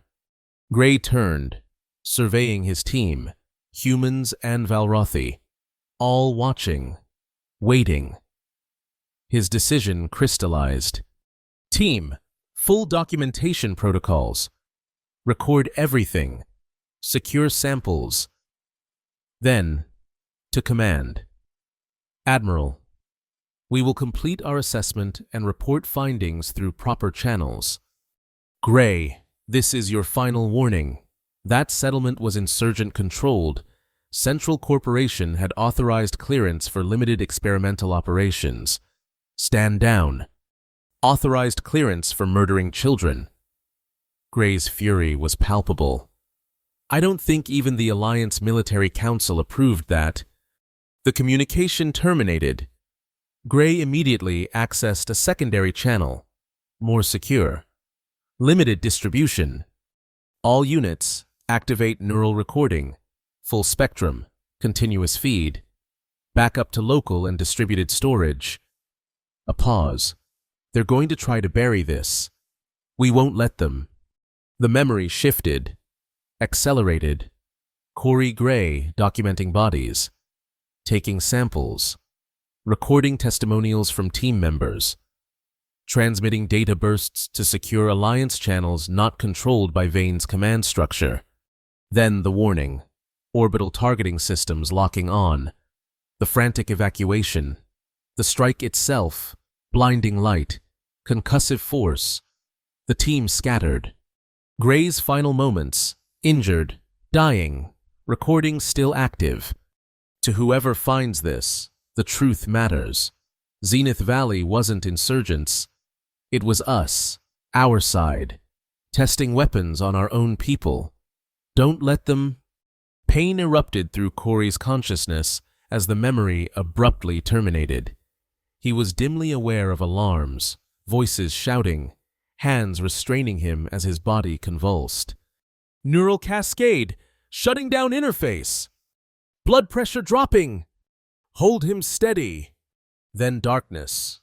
Gray turned, surveying his team, humans and Valrothi, all watching, waiting. His decision crystallized. Team, full documentation protocols. Record everything. Secure samples. Then, to Command. Admiral, we will complete our assessment and report findings through proper channels. Gray, this is your final warning. That settlement was insurgent-controlled. Central Corporation had authorized clearance for limited experimental operations. Stand down. Authorized clearance for murdering children. Gray's fury was palpable. I don't think even the Alliance Military Council approved that. The communication terminated. Gray immediately accessed a secondary channel, more secure. Limited distribution. All units, activate neural recording, full spectrum, continuous feed, backup to local and distributed storage. A pause. They're going to try to bury this. We won't let them. The memory shifted, accelerated. Corey Gray documenting bodies, taking samples, recording testimonials from team members, transmitting data bursts to secure Alliance channels not controlled by Vane's command structure. Then the warning, orbital targeting systems locking on, the frantic evacuation, the strike itself, blinding light, concussive force. The team scattered. Gray's final moments, injured, dying, recording still active. To whoever finds this, the truth matters. Zenith Valley wasn't insurgents. It was us, our side, testing weapons on our own people. Don't let them... Pain erupted through Corey's consciousness as the memory abruptly terminated. He was dimly aware of alarms, voices shouting, hands restraining him as his body convulsed. Neural cascade! Shutting down interface! Blood pressure dropping! Hold him steady! Then darkness.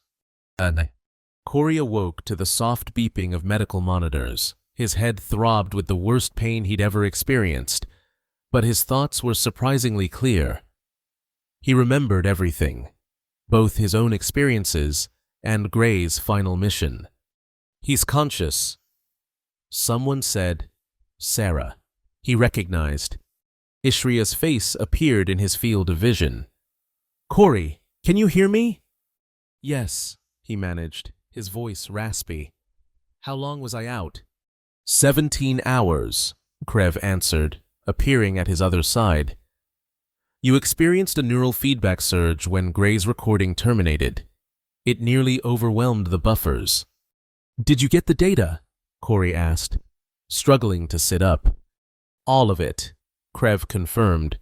Corey awoke to the soft beeping of medical monitors. His head throbbed with the worst pain he'd ever experienced. but his thoughts were surprisingly clear. He remembered everything, both his own experiences and Gray's final mission. He's conscious. Someone said, Sarah. He recognized. Ishria's face appeared in his field of vision. Corey, can you hear me? Yes, he managed, his voice raspy. How long was I out? 17 hours, Krev answered, appearing at his other side. You experienced a neural feedback surge when Gray's recording terminated. It nearly overwhelmed the buffers. Did you get the data? Corey asked, struggling to sit up. All of it, Krev confirmed.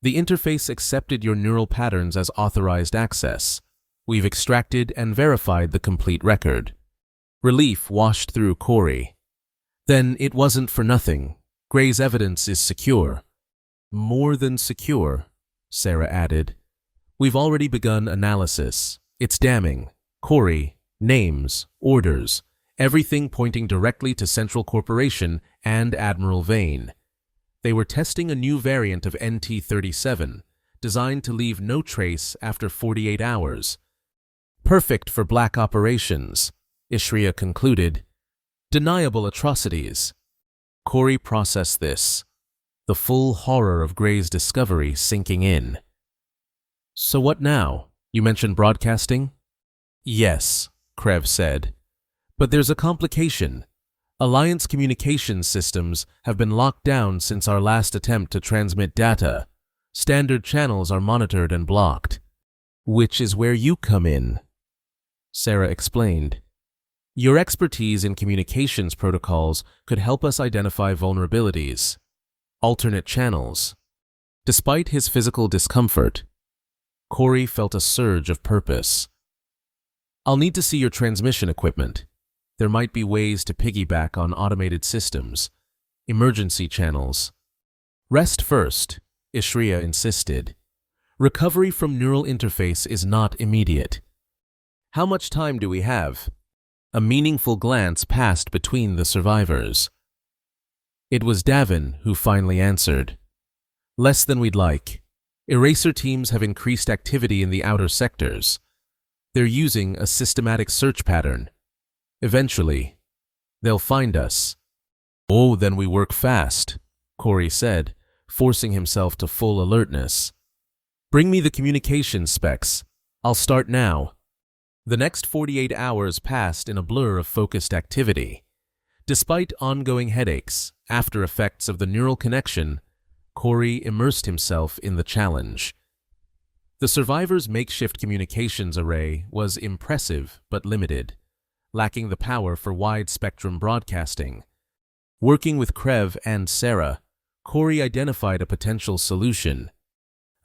The interface accepted your neural patterns as authorized access. We've extracted and verified the complete record. Relief washed through Corey. Then it wasn't for nothing. Gray's evidence is secure. More than secure, Sarah added. We've already begun analysis. It's damning. Corey, names, orders, everything pointing directly to Central Corporation and Admiral Vane. They were testing a new variant of NT-37, designed to leave no trace after 48 hours. Perfect for black operations, Ishria concluded. Deniable atrocities. Corey processed this, the full horror of Gray's discovery sinking in. So what now? You mentioned broadcasting? Yes, Krev said. But there's a complication. Alliance communications systems have been locked down since our last attempt to transmit data. Standard channels are monitored and blocked. Which is where you come in, Sarah explained. Your expertise in communications protocols could help us identify vulnerabilities, alternate channels. Despite his physical discomfort, Corey felt a surge of purpose. I'll need to see your transmission equipment. There might be ways to piggyback on automated systems, emergency channels. Rest first, Ishria insisted. Recovery from neural interface is not immediate. How much time do we have? A meaningful glance passed between the survivors. It was Davin who finally answered. Less than we'd like. Eraser teams have increased activity in the outer sectors. They're using a systematic search pattern. Eventually, they'll find us. Oh, then we work fast, Corey said, forcing himself to full alertness. Bring me the communications specs. I'll start now. The next 48 hours passed in a blur of focused activity. Despite ongoing headaches, after effects of the neural connection, Corey immersed himself in the challenge. The survivor's makeshift communications array was impressive but limited, lacking the power for wide-spectrum broadcasting. Working with Krev and Sarah, Corey identified a potential solution.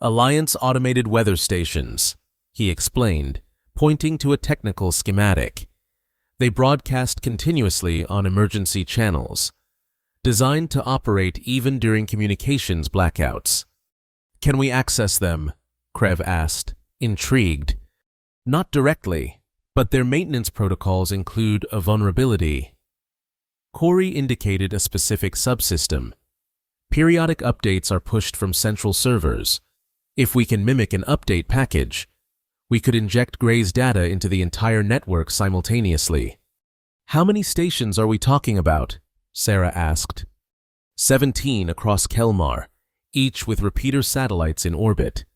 Alliance Automated Weather Stations, he explained, pointing to a technical schematic. They broadcast continuously on emergency channels, designed to operate even during communications blackouts. Can we access them? Krev asked, intrigued. Not directly, but their maintenance protocols include a vulnerability. Corey indicated a specific subsystem. Periodic updates are pushed from central servers. If we can mimic an update package, we could inject Gray's data into the entire network simultaneously. How many stations are we talking about? Sarah asked. 17 across Kelmar, each with repeater satellites in orbit.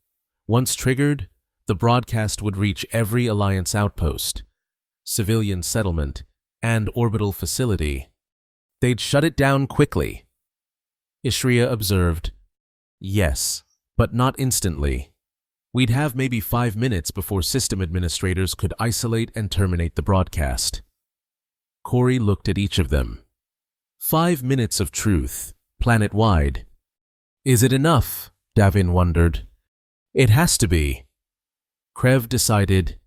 Once triggered, the broadcast would reach every Alliance outpost, civilian settlement, and orbital facility. They'd shut it down quickly. Ishria observed. Yes, but not instantly. We'd have maybe 5 minutes before system administrators could isolate and terminate the broadcast. Corey looked at each of them. 5 minutes of truth, planet-wide. Is it enough? Davin wondered. It has to be. Krev decided,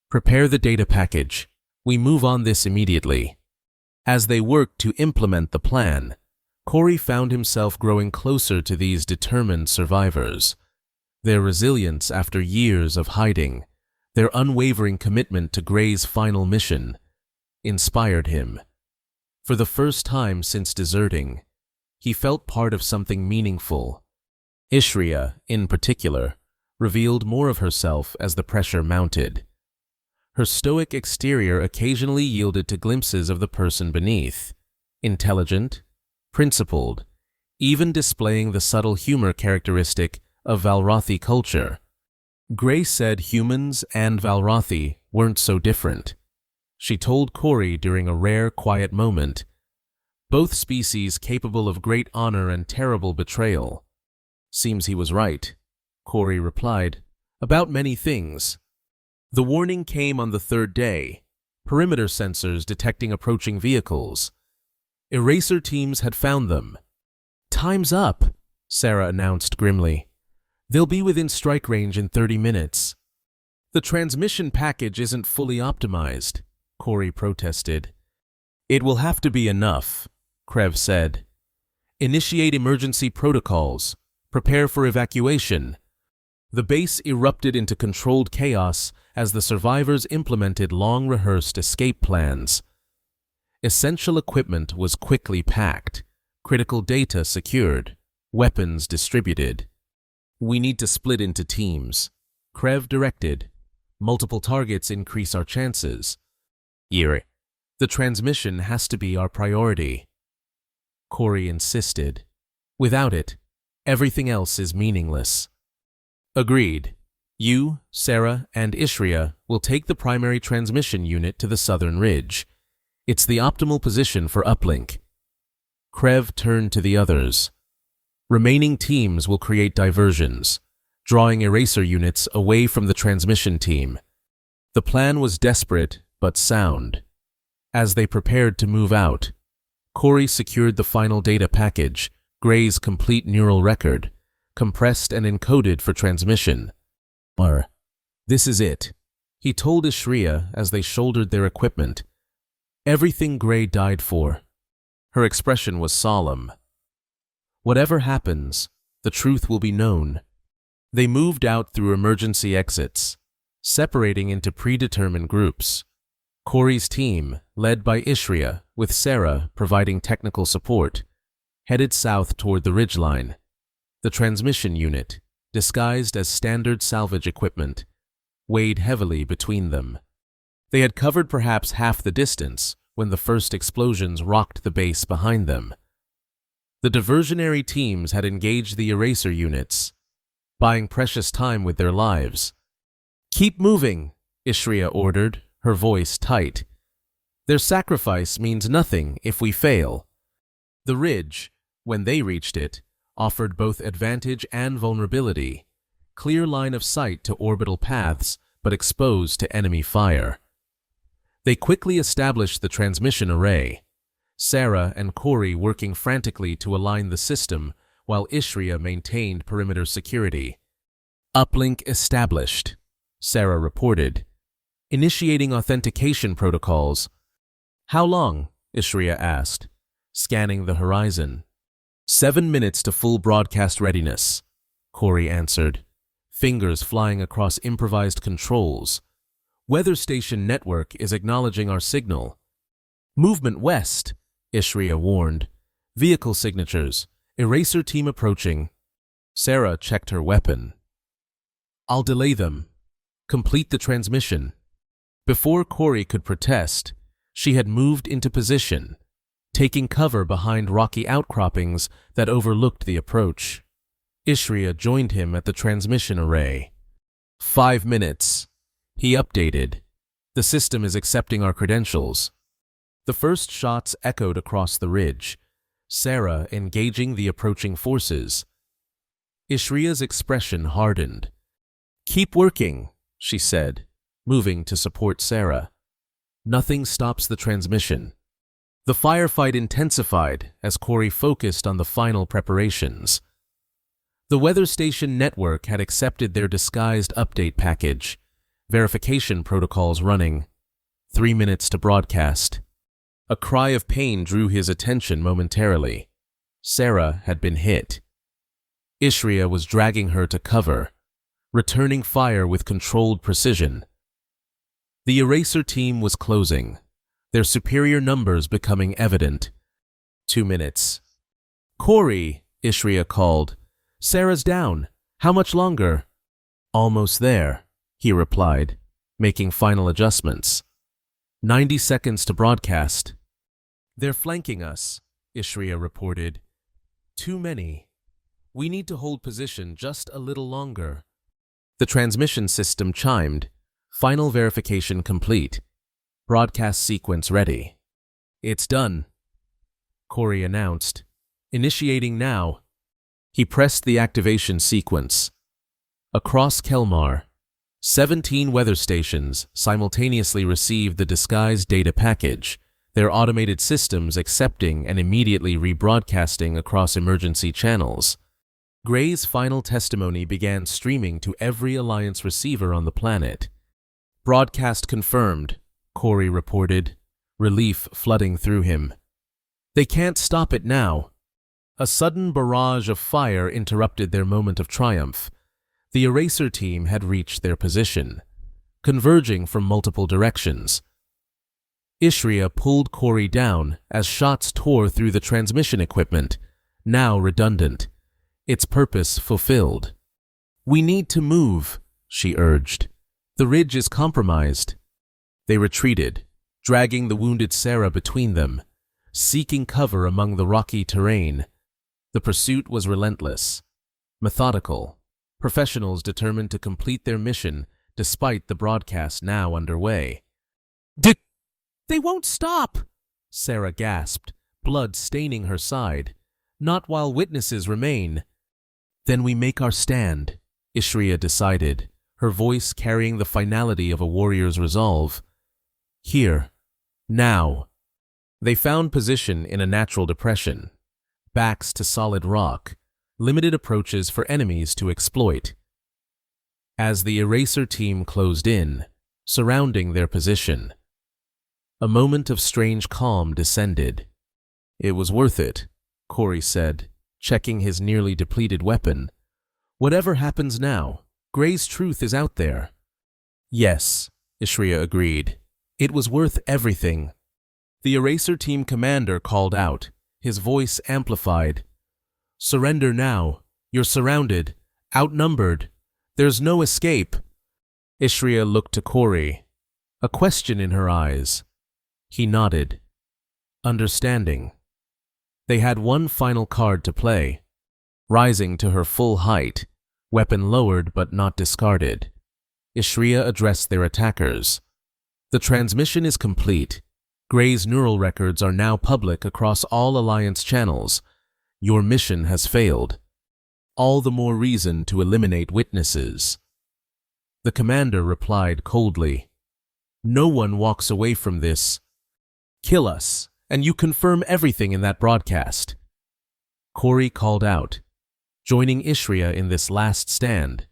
prepare the data package. We move on this immediately. As they worked to implement the plan, Corey found himself growing closer to these determined survivors. Their resilience after years of hiding, their unwavering commitment to Gray's final mission, inspired him. For the first time since deserting, He felt part of something meaningful. Ishria, in particular, revealed more of herself as the pressure mounted. Her stoic exterior occasionally yielded to glimpses of the person beneath, intelligent, principled, even displaying the subtle humor characteristic of Valrothi culture. Gray said humans and Valrothi weren't so different. She told Corey during a rare, quiet moment, both species capable of great honor and terrible betrayal. Seems he was right, Corey replied, about many things. The warning came on the third day, perimeter sensors detecting approaching vehicles. Eraser teams had found them. Time's up, Sarah announced grimly. They'll be within strike range in 30 minutes. The transmission package isn't fully optimized, Corey protested. It will have to be enough, Krev said. Initiate emergency protocols. Prepare for evacuation. The base erupted into controlled chaos as the survivors implemented long-rehearsed escape plans. Essential equipment was quickly packed, critical data secured, weapons distributed. We need to split into teams, Krev directed. Multiple targets increase our chances. The transmission has to be our priority. Corey insisted. Without it, everything else is meaningless. Agreed. You, Sarah, and Ishria will take the primary transmission unit to the southern ridge. It's the optimal position for uplink. Krev turned to the others. Remaining teams will create diversions, drawing eraser units away from the transmission team. The plan was desperate but sound. As they prepared to move out, Corey secured the final data package, Gray's complete neural record, compressed and encoded for transmission. This is it, he told Ishria as they shouldered their equipment. Everything Gray died for. Her expression was solemn. Whatever happens, the truth will be known. They moved out through emergency exits, separating into predetermined groups. Corey's team, led by Ishria, with Sarah providing technical support, headed south toward the ridgeline. The transmission unit, disguised as standard salvage equipment, weighed heavily between them. They had covered perhaps half the distance when the first explosions rocked the base behind them. The diversionary teams had engaged the eraser units, buying precious time with their lives. Keep moving, Ishria ordered, her voice tight. Their sacrifice means nothing if we fail. The ridge, when they reached it, offered both advantage and vulnerability, clear line of sight to orbital paths but exposed to enemy fire. They quickly established the transmission array, Sarah and Corey working frantically to align the system while Ishria maintained perimeter security. Uplink established, Sarah reported, initiating authentication protocols. How long? Ishria asked, scanning the horizon. 7 minutes to full broadcast readiness, Corey answered, fingers flying across improvised controls. Weather station network is acknowledging our signal. Movement west, Ishria warned. Vehicle signatures. Eraser team approaching. Sarah checked her weapon. I'll delay them. Complete the transmission. Before Corey could protest, she had moved into position, taking cover behind rocky outcroppings that overlooked the approach. Ishria joined him at the transmission array. 5 minutes. He updated. The system is accepting our credentials. The first shots echoed across the ridge, Sarah engaging the approaching forces. Ishria's expression hardened. Keep working, she said, moving to support Sarah. Nothing stops the transmission. The firefight intensified as Corey focused on the final preparations. The weather station network had accepted their disguised update package, verification protocols running. 3 minutes to broadcast. A cry of pain drew his attention momentarily. Sarah had been hit. Ishria was dragging her to cover, returning fire with controlled precision. The eraser team was closing, their superior numbers becoming evident. 2 minutes. Corey, Ishria called. Sarah's down. How much longer? Almost there, he replied, making final adjustments. 90 seconds to broadcast. They're flanking us, Ishria reported. Too many. We need to hold position just a little longer. The transmission system chimed. Final verification complete. Broadcast sequence ready. It's done, Corey announced. Initiating now. He pressed the activation sequence. Across Kelmar, 17 weather stations simultaneously received the disguised data package, their automated systems accepting and immediately rebroadcasting across emergency channels. Gray's final testimony began streaming to every Alliance receiver on the planet. Broadcast confirmed, Corey reported, relief flooding through him. They can't stop it now. A sudden barrage of fire interrupted their moment of triumph. The Eraser team had reached their position, converging from multiple directions. Ishria pulled Corey down as shots tore through the transmission equipment, now redundant, its purpose fulfilled. We need to move, she urged. The ridge is compromised. They retreated, dragging the wounded Sarah between them, seeking cover among the rocky terrain. The pursuit was relentless, methodical, professionals determined to complete their mission despite the broadcast now underway. They won't stop, Sarah gasped, blood staining her side. Not while witnesses remain. Then we make our stand, Ishria decided, her voice carrying the finality of a warrior's resolve. Here, now. They found position in a natural depression, backs to solid rock, limited approaches for enemies to exploit. As the Eraser team closed in, surrounding their position, a moment of strange calm descended. It was worth it, Corey said, checking his nearly depleted weapon. Whatever happens now, Gray's truth is out there. Yes, Ishria agreed. It was worth everything. The Eraser team commander called out, his voice amplified. Surrender now. You're surrounded, outnumbered. There's no escape. Ishria looked to Corey, a question in her eyes. He nodded, understanding. They had one final card to play. Rising to her full height, weapon lowered but not discarded, Ishria addressed their attackers. The transmission is complete. Gray's neural records are now public across all Alliance channels. Your mission has failed. All the more reason to eliminate witnesses. The commander replied coldly. No one walks away from this. Kill us, and you confirm everything in that broadcast. Corey called out, joining Ishria in this last stand.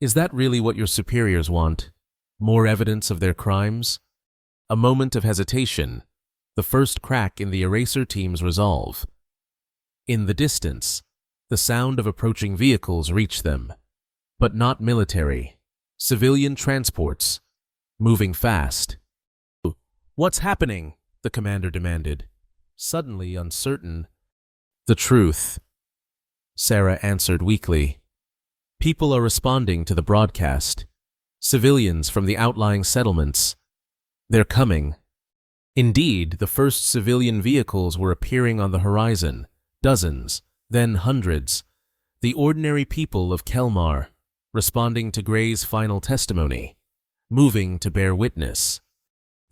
Is that really what your superiors want? More evidence of their crimes? A moment of hesitation, the first crack in the Eraser team's resolve. In the distance, the sound of approaching vehicles reached them, but not military, civilian transports, moving fast. What's happening? The commander demanded, suddenly uncertain. The truth, Sarah answered weakly. People are responding to the broadcast. Civilians from the outlying settlements. They're coming. Indeed, the first civilian vehicles were appearing on the horizon, dozens, then hundreds. The ordinary people of Kelmar, responding to Gray's final testimony, moving to bear witness.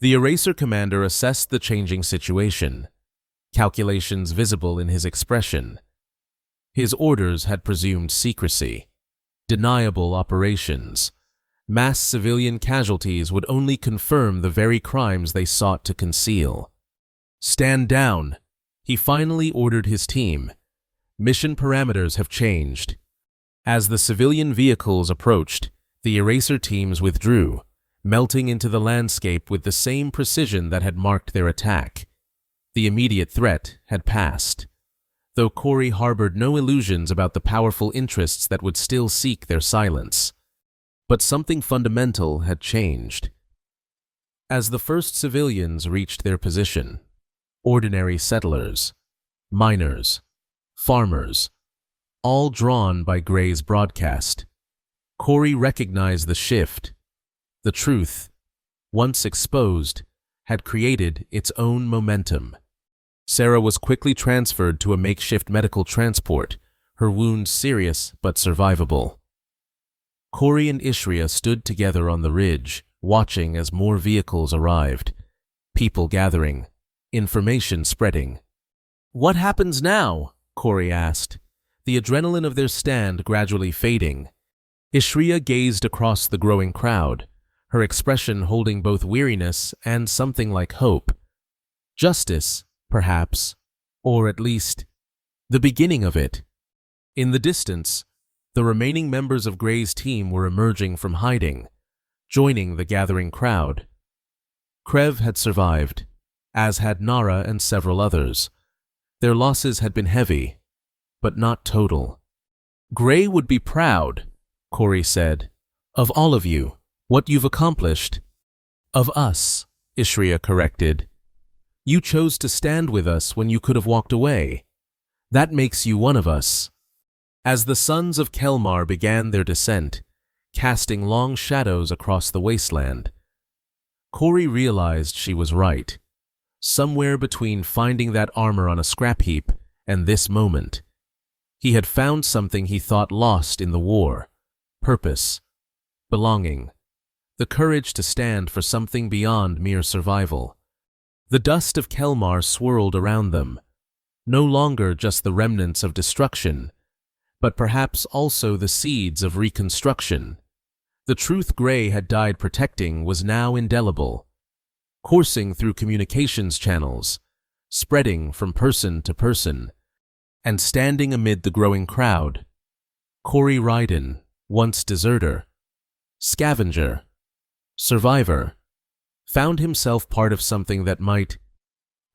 The Eraser commander assessed the changing situation, calculations visible in his expression. His orders had presumed secrecy, deniable operations. Mass civilian casualties would only confirm the very crimes they sought to conceal. Stand down, he finally ordered his team. Mission parameters have changed. As the civilian vehicles approached, the Eraser teams withdrew, melting into the landscape with the same precision that had marked their attack. The immediate threat had passed, though Corey harbored no illusions about the powerful interests that would still seek their silence. But something fundamental had changed. As the first civilians reached their position, ordinary settlers, miners, farmers, all drawn by Gray's broadcast. Corey recognized the shift. The truth, once exposed, had created its own momentum. Sarah was quickly transferred to a makeshift medical transport, her wounds serious but survivable. Corey and Ishria stood together on the ridge, watching as more vehicles arrived. People gathering, information spreading. "What happens now?" Corey asked, the adrenaline of their stand gradually fading. Ishria gazed across the growing crowd, her expression holding both weariness and something like hope. Justice, perhaps, or at least the beginning of it. In the distance, the remaining members of Gray's team were emerging from hiding, joining the gathering crowd. Krev had survived, as had Nara and several others. Their losses had been heavy, but not total. "Gray would be proud," Corey said, "of all of you, what you've accomplished." "Of us," Ishria corrected. "You chose to stand with us when you could have walked away. That makes you one of us." As the sons of Kelmar began their descent, casting long shadows across the wasteland, Corey realized she was right. Somewhere between finding that armor on a scrap heap and this moment, he had found something he thought lost in the war: purpose, belonging, the courage to stand for something beyond mere survival. The dust of Kelmar swirled around them, no longer just the remnants of destruction, but perhaps also the seeds of reconstruction. The truth Gray had died protecting was now indelible, coursing through communications channels, spreading from person to person, and standing amid the growing crowd. Corey Ryden, once deserter, scavenger, survivor, found himself part of something that might,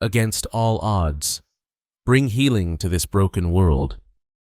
against all odds, bring healing to this broken world.